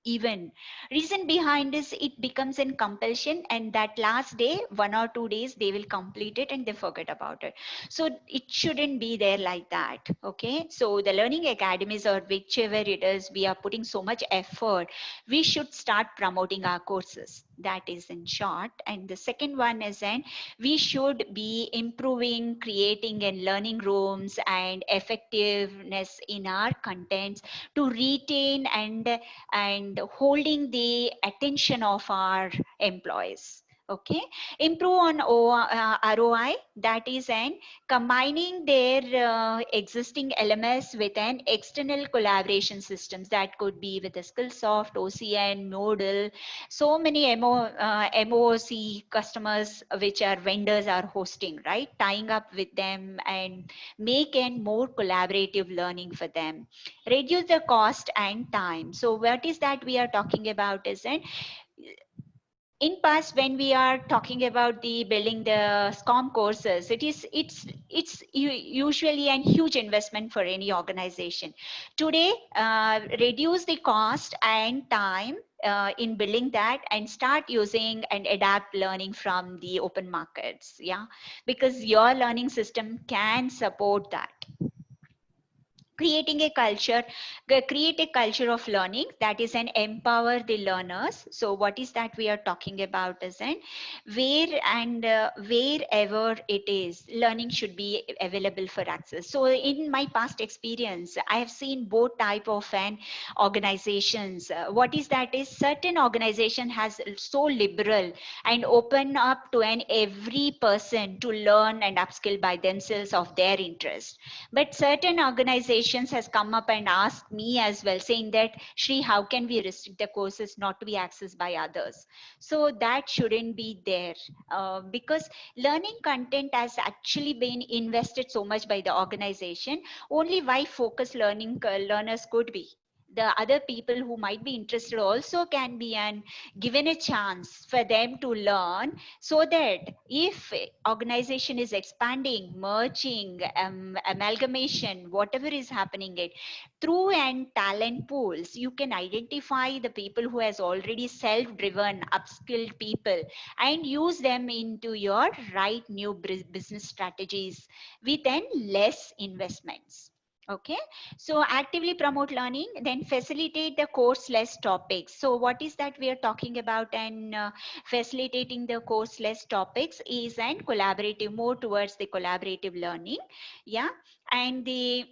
even. Reason behind is it becomes in compulsion, and that last day, 1 or 2 days, they will complete it and they forget about it. So it shouldn't be there like that. Okay, so the learning academies or whichever it is, we are putting so much effort, we should start promoting our courses. That is in short. And the second one is, then we should be improving, creating and learning rooms and effectiveness in our contents to retain and holding the attention of our employees. Okay, improve on ROI, that is, and combining their existing LMS with an external collaboration systems. That could be with the Skillsoft, OCN, Modal, so many MOOC customers which are vendors are hosting, right? Tying up with them and make a more collaborative learning for them, reduce the cost and time. So what is that we are talking about is, and in past when we are talking about the building the SCOM courses, usually a huge investment for any organization. Today, reduce the cost and time in building that and start using and adapt learning from the open markets. Yeah, because your learning system can support that. Creating a culture, create a culture of learning, that is, and empower the learners. So what is that we are talking about is, and wherever it is, learning should be available for access. So in my past experience, I have seen both type of an organizations. What is that is, certain organization has so liberal and open up to an every person to learn and upskill by themselves of their interest. But certain organizations has come up and asked me as well, saying that, Shri, how can we restrict the courses not to be accessed by others? So that shouldn't be there, because learning content has actually been invested so much by the organization. Only why focus learning learners could be, the other people who might be interested also can be and given a chance for them to learn, so that if organization is expanding, merging, amalgamation, whatever is happening it through and talent pools, you can identify the people who has already self-driven upskilled people and use them into your right new business strategies with then less investments. Okay, so actively promote learning, then facilitate the course less topics. So what is that we are talking about? And facilitating the course less topics is and collaborative, more towards the collaborative learning. Yeah, and the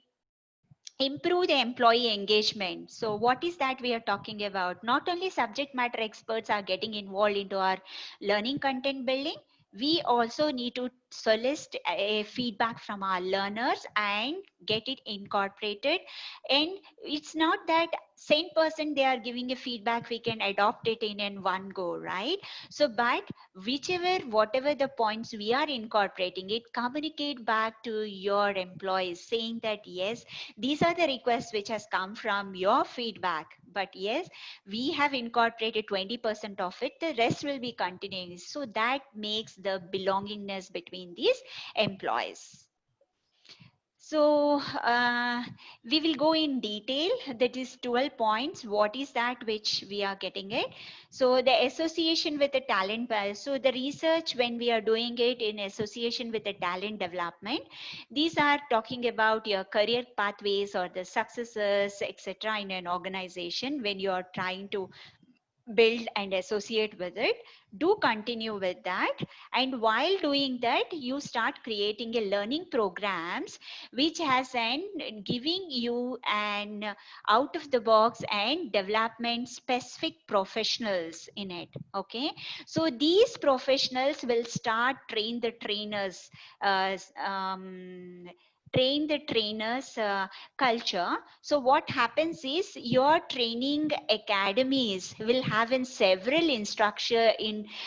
improve the employee engagement. So what is that we are talking about? Not only subject matter experts are getting involved into our learning content building, we also need to solicit a feedback from our learners and get it incorporated. And it's not that same person they are giving a feedback, we can adopt it in one go, right? So but whichever whatever the points we are incorporating it, communicate back to your employees saying that, yes, these are the requests which has come from your feedback, but yes, we have incorporated 20% of it, the rest will be continuing. So that makes the belongingness between these employees. So we will go in detail, that is 12 points. What is that which we are getting it? So the association with the talent, so the research when we are doing it in association with the talent development, these are talking about your career pathways or the successes, etc. in an organization when you are trying to build and associate with it. Do continue with that, and while doing that you start creating a learning programs which has an giving you an out of the box and development specific professionals in it. Okay, so these professionals will start uh, um, train the trainers culture. So what happens is your training academies will have in several instructors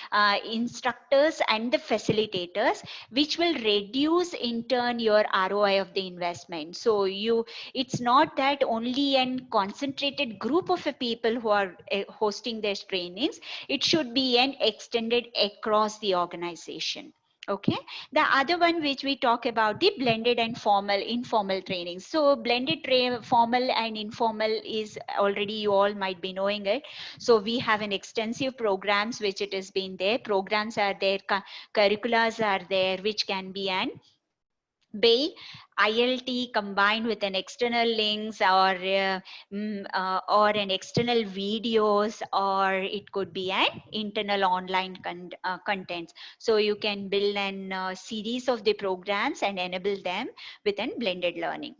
and the facilitators, which will reduce in turn your ROI of the investment. So it's not that only a concentrated group of people who are hosting their trainings, it should be an extended across the organization. Okay, the other one which we talk about, the blended and formal informal training. So blended formal and informal is already, you all might be knowing it. So we have an extensive programs which it has been there, programs are there, curriculums are there, which can be an by ILT combined with an external links or an external videos, or it could be an internal online contents. So you can build an series of the programs and enable them with an blended learning.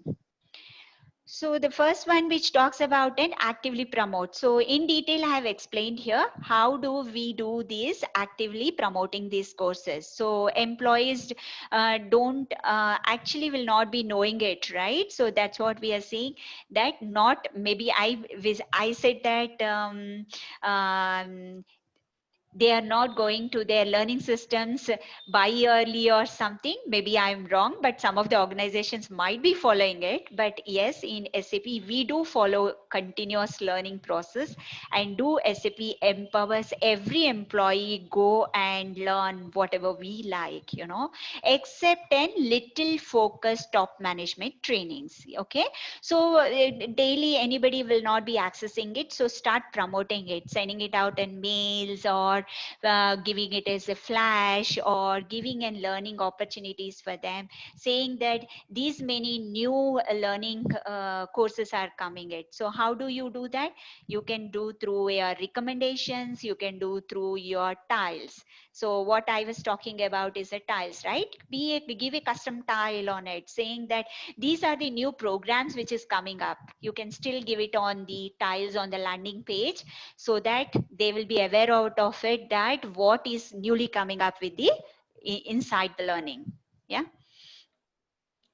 So the first one which talks about an actively promote. So in detail, I have explained here, how do we do this actively promoting these courses. So employees don't actually will not be knowing it, right? So that's what we are saying, that not maybe I said that they are not going to their learning systems bi-yearly or something. Maybe I'm wrong, but some of the organizations might be following it. But yes, in SAP, we do follow continuous learning process, and do SAP empowers every employee go and learn whatever we like, except in little focused top management trainings. Okay. So daily anybody will not be accessing it. So start promoting it, sending it out in mails, or giving it as a flash, or giving and learning opportunities for them, saying that these many new learning courses are coming it. So how do you do that? You can do through your recommendations, you can do through your tiles. So what I was talking about is a tiles, right? Give a custom tile on it, saying that these are the new programs which is coming up. You can still give it on the tiles on the landing page, so that they will be aware out of it, that what is newly coming up with the inside the learning. Yeah.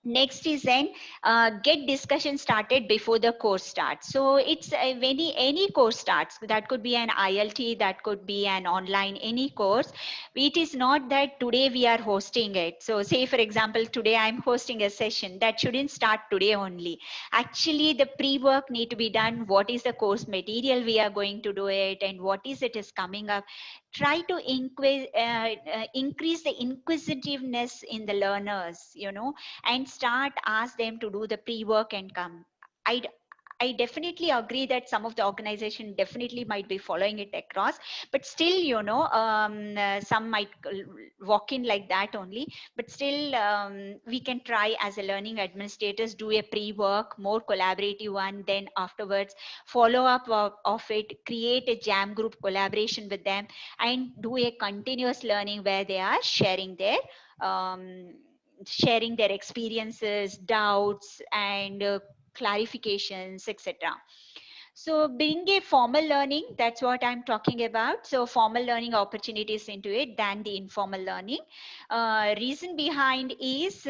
Next is then get discussion started before the course starts. So it's when any course starts, that could be an ILT, that could be an online, any course. It is not that today we are hosting it. So say for example, today I'm hosting a session, that shouldn't start today only. Actually the pre-work need to be done. What is the course material we are going to do it, and what is it is coming up. Try to increase the inquisitiveness in the learners, and start ask them to do the pre-work and come. I I definitely agree that some of the organization definitely might be following it across, but still, some might walk in like that only. But still, we can try as a learning administrators, do a pre-work, more collaborative one. Then afterwards, follow up of it, create a jam group collaboration with them, and do a continuous learning where they are um, sharing their experiences, doubts, and clarifications, etc. So bring a formal learning, that's what I'm talking about. So formal learning opportunities into it than the informal learning. Reason behind is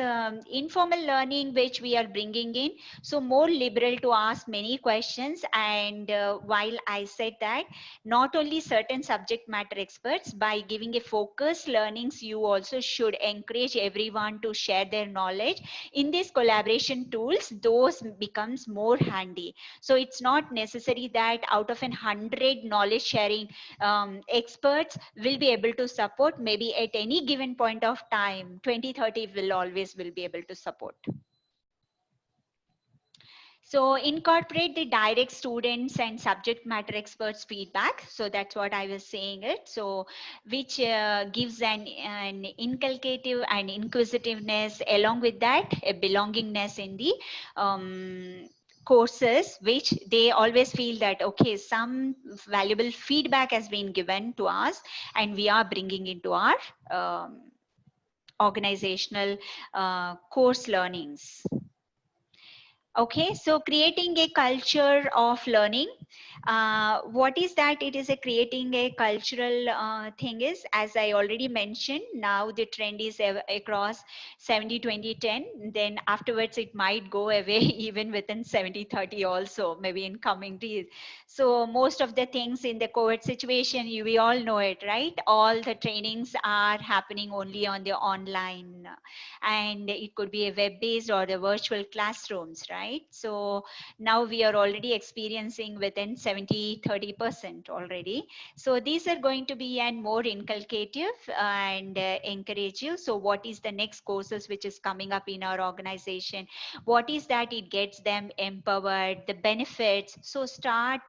informal learning, which we are bringing in. So more liberal to ask many questions. And while I said that, not only certain subject matter experts, by giving a focused learnings, you also should encourage everyone to share their knowledge. In these collaboration tools, those becomes more handy. So it's not necessary that out of 100 knowledge sharing experts will be able to support, maybe at any given point of time 20-30 will always will be able to support. So incorporate the direct students and subject matter experts feedback. So that's what I was saying it. So which gives an inculcative and inquisitiveness, along with that a belongingness in the courses, which they always feel that, okay, some valuable feedback has been given to us and we are bringing into our organizational course learnings. Okay, so creating a culture of learning. What is that? It is a creating a cultural thing is, as I already mentioned, now the trend is across 70-20-10. Then afterwards it might go away even within 70-30 also, maybe in coming days. So most of the things in the COVID situation, we all know it, right? All the trainings are happening only on the online, and it could be a web-based or the virtual classrooms, right? right? So now we are already experiencing within 70-30% already. So these are going to be and more inculcative and encourage you. So what is the next courses which is coming up in our organization? What is that it gets them empowered, the benefits? So start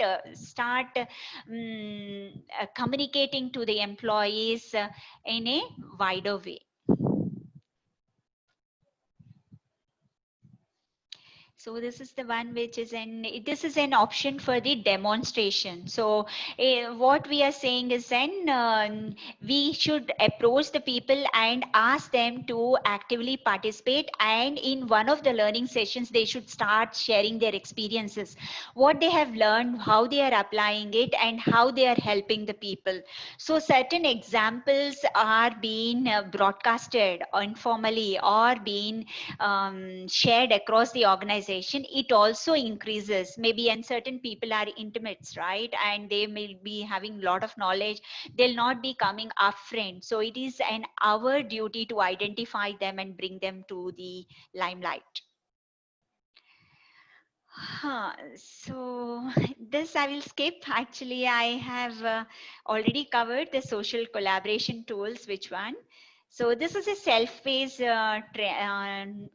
communicating to the employees in a wider way. So this is the one which is this is an option for the demonstration. So what we are saying is then we should approach the people and ask them to actively participate, and in one of the learning sessions they should start sharing their experiences, what they have learned, how they are applying it, and how they are helping the people. So certain examples are being broadcasted informally or being shared across the organization. It also increases, maybe, and certain people are intimates, right, and they may be having a lot of knowledge, they'll not be coming upfront. So it is our duty to identify them and bring them to the limelight. So this I will skip. Actually, I have already covered the social collaboration tools. Which one? So this is a self-paced online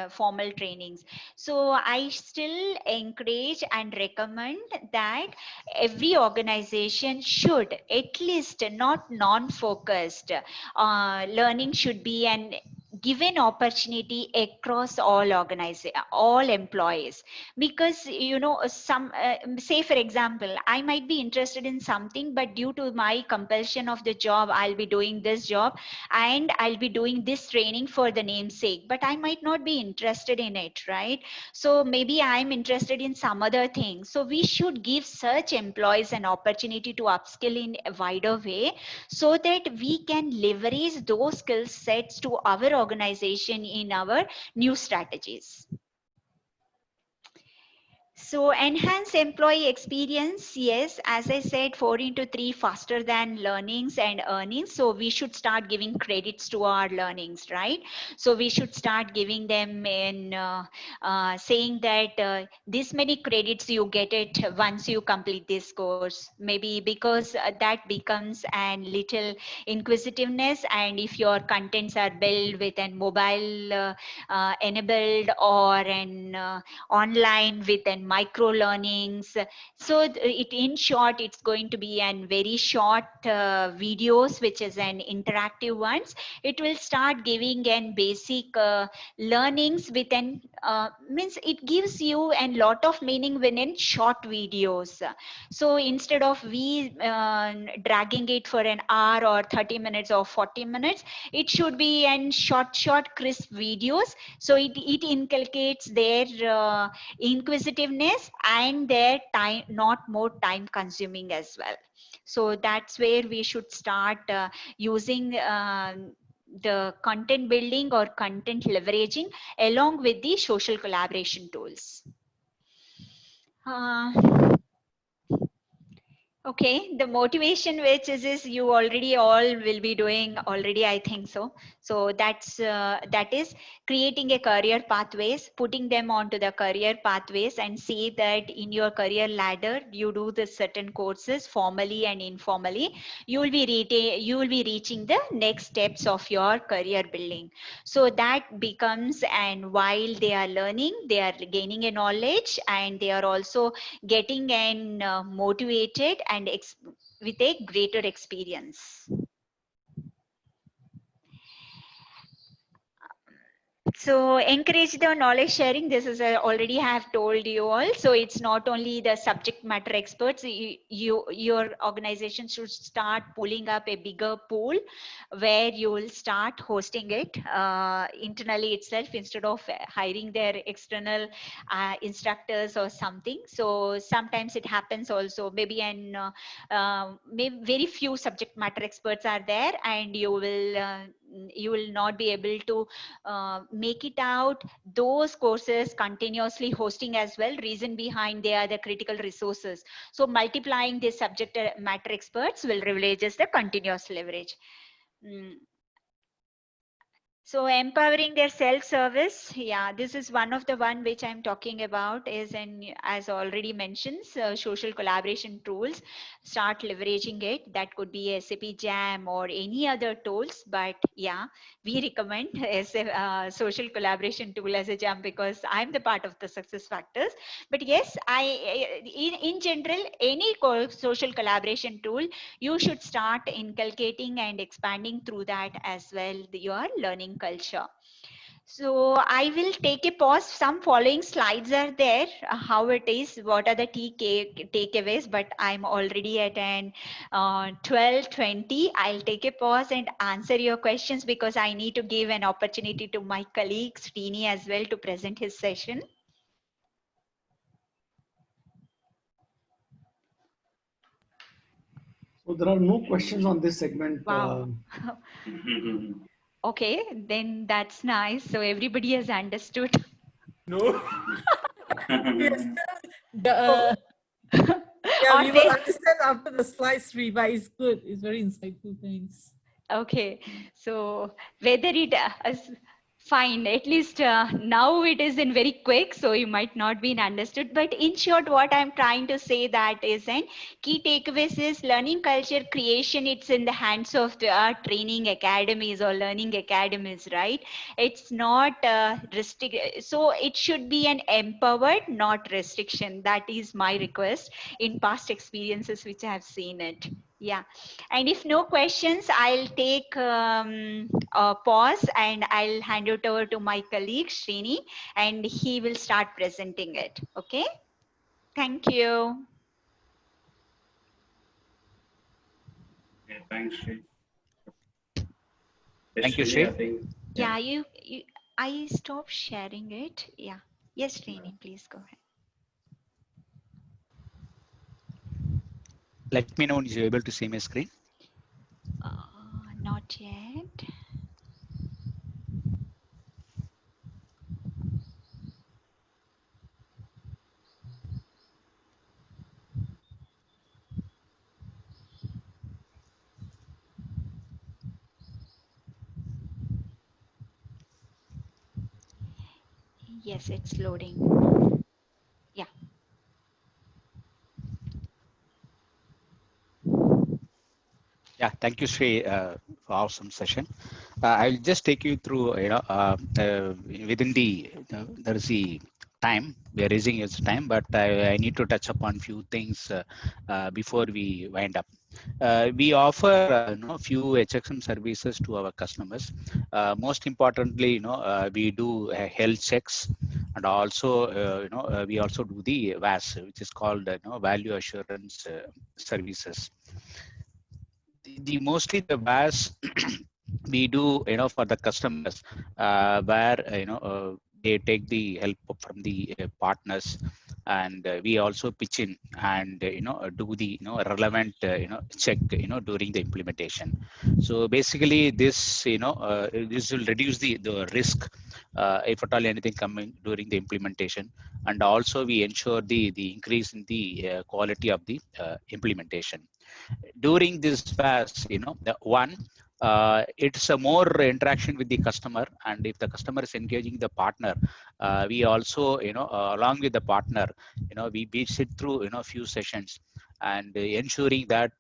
formal trainings. So I still encourage and recommend that every organization should, at least not non-focused, learning should be an given opportunity across all employees. Because some say for example, I might be interested in something, but due to my compulsion of the job, I'll be doing this job and I'll be doing this training for the name's sake, but I might not be interested in it, right? So maybe I'm interested in some other thing. So we should give such employees an opportunity to upskill in a wider way, so that we can leverage those skill sets to our organization in our new strategies. So enhance employee experience. Yes, as I said, 4 into 3 faster than learnings and earnings. So we should start giving credits to our learnings, right? So we should start giving them in saying that this many credits you get it once you complete this course. Maybe because that becomes a little inquisitiveness, and if your contents are built with a mobile enabled or an online with an micro learnings. So in short, it's going to be an very short videos, which is an interactive ones. It will start giving an basic learnings within means it gives you a lot of meaning within short videos. So instead of we dragging it for an hour or 30 minutes or 40 minutes, it should be an short crisp videos. So it inculcates their inquisitiveness and their time, not more time consuming as well. So that's where we should start using the content building or content leveraging along with the social collaboration tools. Okay, the motivation which is you already all will be doing already, I think so. So that is creating a career pathways, putting them onto the career pathways, and see that in your career ladder you do the certain courses formally and informally. You will be reaching the next steps of your career building. So that becomes, and while they are learning, they are gaining a knowledge, and they are also getting and motivated and with a greater experience. So encourage the knowledge sharing. This is already have told you all. So it's not only the subject matter experts. Your organization should start pulling up a bigger pool where you will start hosting it internally itself, instead of hiring their external instructors or something. So sometimes it happens also, maybe maybe very few subject matter experts are there, and you will not be able to make it out those courses continuously hosting as well. Reason behind, they are the critical resources. So multiplying the subject matter experts will leverages the continuous leverage. So empowering their self-service, yeah, this is one of the one which I'm talking about is, and as already mentioned, social collaboration tools. Start leveraging it. That could be SAP Jam or any other tools, but yeah, we recommend as a social collaboration tool as a Jam because I'm the part of the success factors. But yes, in general, any social collaboration tool you should start inculcating and expanding through that as well your learning culture. So I will take a pause. Some following slides are there, how it is, what are the takeaways, but I'm already at an 12:20. I'll take a pause and answer your questions because I need to give an opportunity to my colleague Srini as well to present his session. So there are no questions on this segment. Wow. Okay, then that's nice. So everybody has understood. No. Yes. Oh. Yeah, Or we they, will understand after the slides, Sri, but it's good. It's very insightful. Thanks. okay, so whether it is fine, at least now it is in very quick, so you might not be understood. But in short, what I'm trying to say that is, and key takeaways is learning culture creation. It's in the hands of the training academies or learning academies, right? It's not restrict. So it should be an empowered, not restriction. That is my request in past experiences which I have seen it. Yeah. And if no questions, I'll take a pause and I'll hand it over to my colleague Srini and he will start presenting it. Okay. Thank you. Okay, thanks, Sri. Thank you, Srini, Sri. I think. Yeah, I stopped sharing it. Yeah. Yes, Srini, please go ahead. Let me know when you're able to see my screen. Not yet. Yes, it's loading. Yeah. Yeah, thank you, Sri, for awesome session. I'll just take you through, within the, there is the time, we are raising its time, but I need to touch upon few things before we wind up. We offer few HXM services to our customers. Most importantly, we do health checks, and also we also do the VAS, which is called value assurance services. The mostly the VAS we do for the customers where they take the help from the partners, and we also pitch in and do the relevant check during the implementation. So basically this this will reduce the risk if at all anything coming during the implementation, and also we ensure the increase in the quality of the implementation during this phase. The one, it's a more interaction with the customer, and if the customer is engaging the partner, we also along with the partner we sit through few sessions, and ensuring that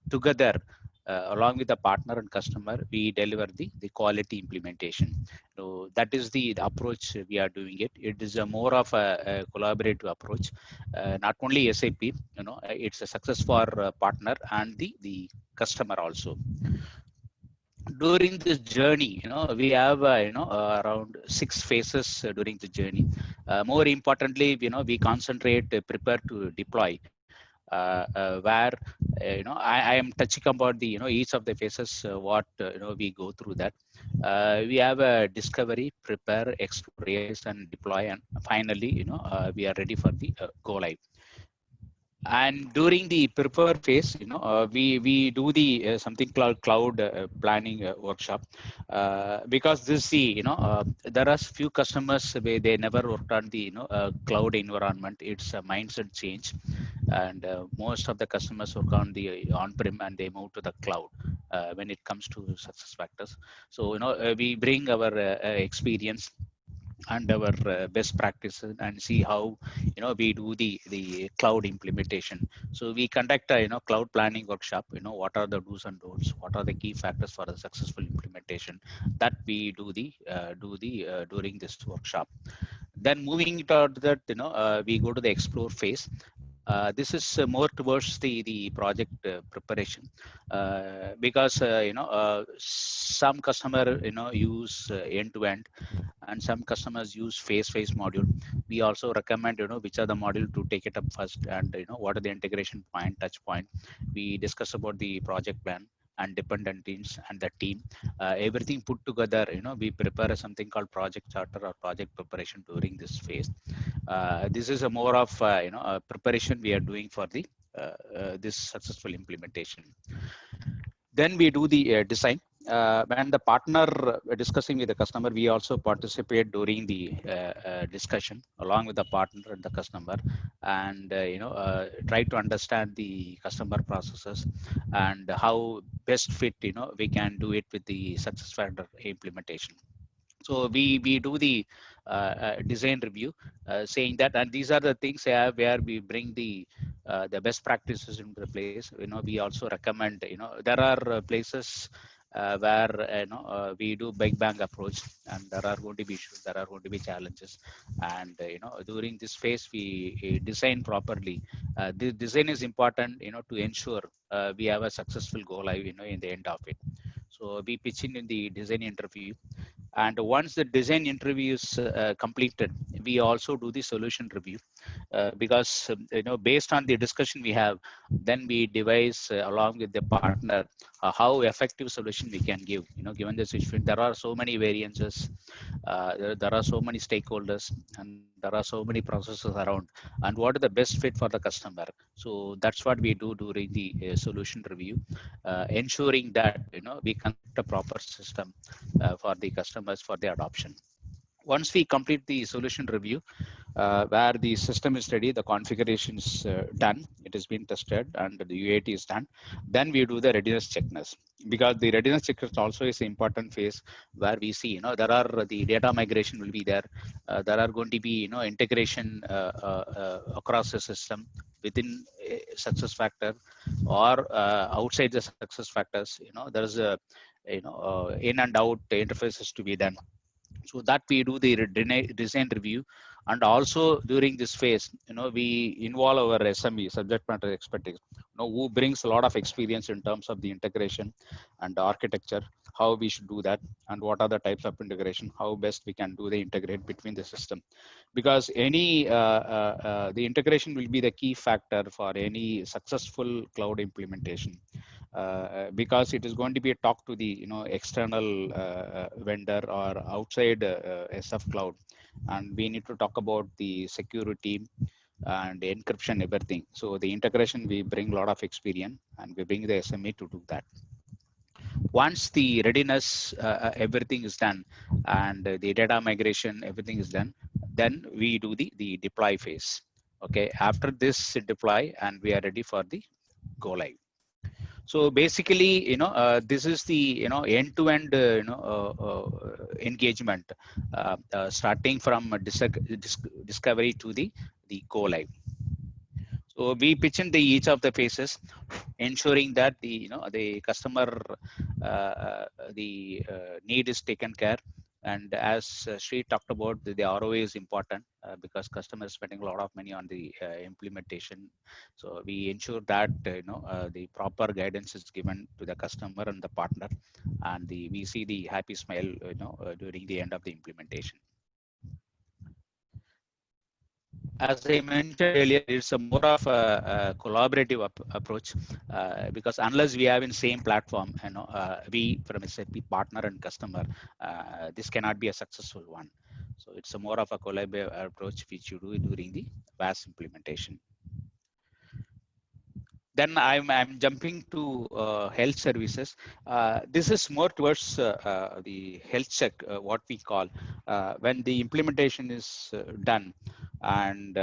together along with the partner and customer we deliver the quality implementation. So that is the approach we are doing it. It is a more of a collaborative approach, not only SAP, it's a success for partner and the customer also. During this journey, we have around 6 phases during the journey. More importantly, we concentrate, prepare to deploy, where I am touching about the each of the phases, what we go through that. We have a discovery, prepare, explore, realize, and deploy, and finally we are ready for the go live. And during the prepare phase, we do the something called cloud planning workshop, because this there are few customers where they never worked on the cloud environment. It's a mindset change, and most of the customers work on the on-prem and they move to the cloud. when it comes to success factors. So we bring our experience and our best practices and see how we do the cloud implementation. So we conduct a cloud planning workshop. What are the do's and don'ts, what are the key factors for a successful implementation, that we do during this workshop. Then moving toward that, we go to the explore phase. This is more towards the project preparation, because some customer use end to end, and some customers use phase module. We also recommend which are the module to take it up first, and what are the integration point, touch point. We discuss about the project plan and dependent teams and the team, everything put together. We prepare something called project charter or project preparation during this phase. This is a more of a preparation we are doing for the this successful implementation. Then we do the design. When the partner discussing with the customer, we also participate during the discussion along with the partner and the customer, and try to understand the customer processes and how best fit we can do it with the success factor implementation. So we do the design review, saying that, and these are the things where we bring the best practices into place. We also recommend, there are places where we do big bang approach, and there are going to be issues, there are going to be challenges, and during this phase we design properly. The design is important to ensure we have a successful go live in the end of it. So we pitch in the design interview, and once the design interview is completed, we also do the solution review, because based on the discussion we have, then we devise along with the partner how effective solution we can give. Given the situation, there are so many variances, there are so many stakeholders, and there are so many processes around, and what is the best fit for the customer. So that's what we do during the solution review, ensuring that we construct a proper system for the customers for the adoption. Once we complete the solution review, where the system is ready, the configuration is done, it has been tested, and the UAT is done, then we do the readiness checklist. Because the readiness checklist also is an important phase, where we see there are the data migration will be there, there are going to be integration across the system within success factor or outside the success factors. There is a in and out interfaces to be done. So that we do the design review, and also during this phase we involve our SME, subject matter expertise, who brings a lot of experience in terms of the integration and the architecture, how we should do that, and what are the types of integration, how best we can do the integrate between the system. Because any the integration will be the key factor for any successful cloud implementation, because it is going to be a talk to the external vendor or outside SF cloud, and we need to talk about the security and the encryption, everything. So the integration, we bring a lot of experience, and we bring the SME to do that. Once the readiness everything is done, and the data migration everything is done, then we do the deploy phase. Okay, after this deploy, and we are ready for the go live. So basically, this is the end-to-end engagement, starting from discovery to the go live. So we pitch in each of the phases, ensuring that the customer need is taken care. And as Sri talked about, the ROI is important, because customers are spending a lot of money on the implementation. So we ensure that the proper guidance is given to the customer and the partner, and we see the happy smile during the end of the implementation. As I mentioned earlier, it's a more of a collaborative approach, because unless we have in same platform, we from SAP partner and customer, this cannot be a successful one. So it's a more of a collaborative approach which you do during the VAS implementation. Then I'm jumping to health services. This is more towards the health check, what we call when the implementation is done, and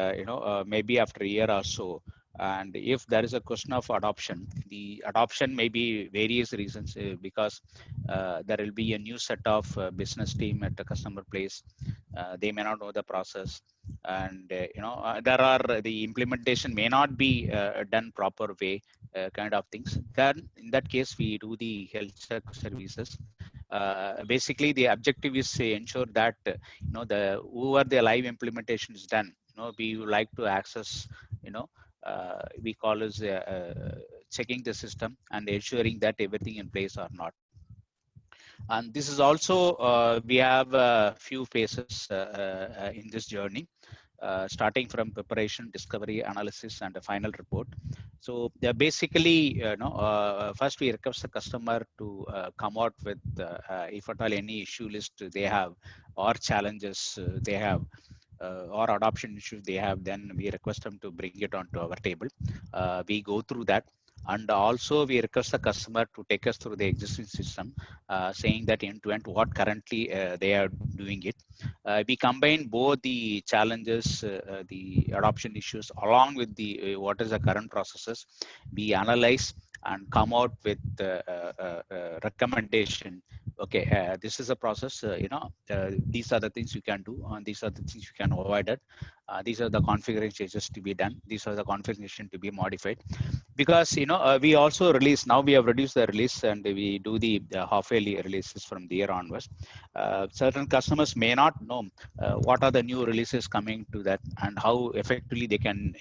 maybe after a year or so, And if there is a question of adoption, the adoption may be various reasons, because there will be a new set of business team at the customer place. They may not know the process, and there are the implementation may not be done proper way, kind of things. Then in that case, we do the health check services. Basically, the objective is to ensure that the whoever the live implementation is done, we would like to access, we call as checking the system and ensuring that everything in place or not. And this is also, we have a few phases in this journey, starting from preparation, discovery, analysis, and the final report. So basically, first we request the customer to come out with, if at all any issue list they have or challenges they have, or adoption issues they have, then we request them to bring it onto our table. We go through that. And also we request the customer to take us through the existing system, saying that end to end what currently they are doing it. We combine both the challenges, the adoption issues, along with the what is the current processes. We analyze and come out with recommendation. Okay, this is a process. These are the things you can do, and these are the things you can avoid it. These are the configuration changes to be done. These are the configuration to be modified. Because we also release, now we have reduced the release and we do the half-yearly releases from the year onwards. Certain customers may not know what are the new releases coming to that, and how effectively they can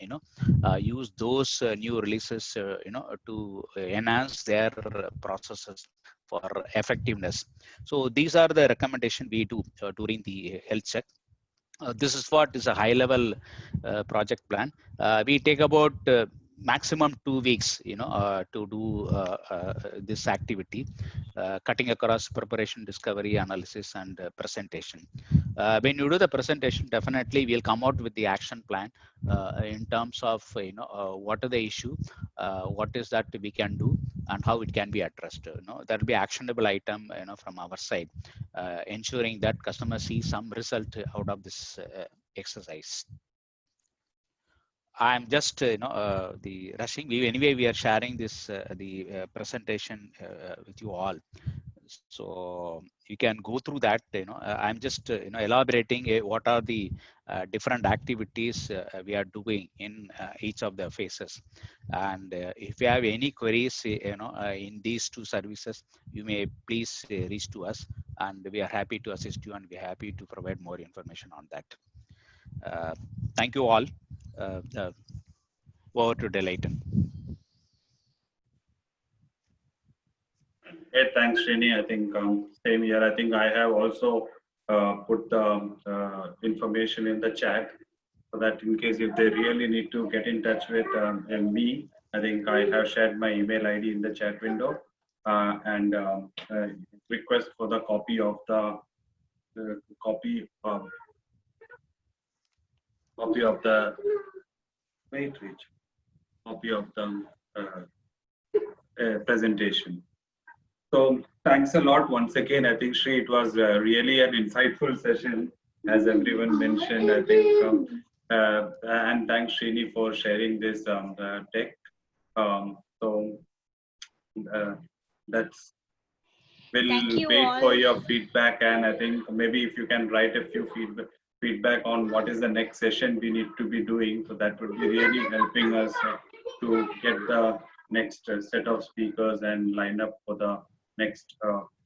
use those new releases to enhance their processes for effectiveness. So these are the recommendation we do during the health check. This is what is a high level project plan. We take about maximum 2 weeks to do this activity, cutting across preparation, discovery, analysis, and presentation. When you do the presentation, definitely we'll come out with the action plan in terms of what are the issue, what is that we can do, and how it can be addressed. There will be actionable item from our side, ensuring that customers see some result out of this exercise. I'm just the rushing. Anyway, we are sharing this the presentation with you all, so you can go through that. I'm just elaborating what are the different activities we are doing in each of the phases. And if you have any queries in these two services, you may please reach to us, and we are happy to assist you, and we are happy to provide more information on that. Thank you all. Over to Delayton. Hey, thanks, Srini. I think same here. I think I have also put the information in the chat, so that in case if they really need to get in touch with me, I think I have shared my email ID in the chat window, and request for the copy of the copy of the presentation. So thanks a lot once again. I think, Sri, it was really an insightful session, as everyone mentioned. I think, and thanks, Srini, for sharing this tech. So that's, we'll wait for your feedback, and I think maybe if you can write a few feedback on what is the next session we need to be doing, so that would be really helping us to get the next set of speakers and line up for the next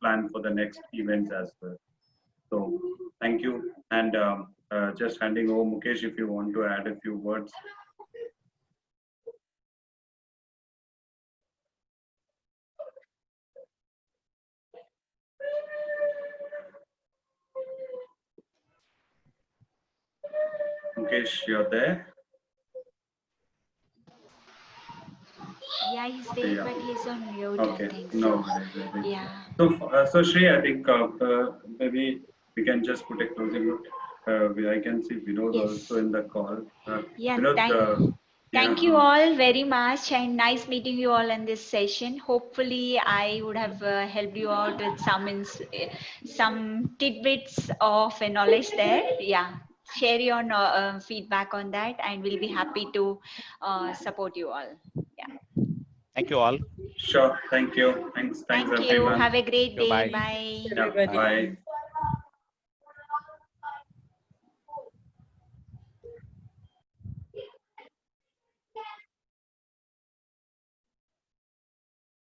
plan for the next events as well. So thank you, and just handing over Mukesh if you want to add a few words. Mukesh, you're there? Yeah, he's there, but he's on mute. Okay, I think no so. worries. Yeah. So Sri, I think maybe we can just put a closing note. I can see Vinod also in the call. Yeah, Vinod, thank you all very much, and nice meeting you all in this session. Hopefully, I would have helped you out with some tidbits of knowledge there. Yeah. share your feedback on that, and we'll be happy to support you all. Yeah. Thank you all. Sure. Thank you. Thanks Thank you. everyone. Have a great day. Bye. Bye. Yeah, Everybody. bye.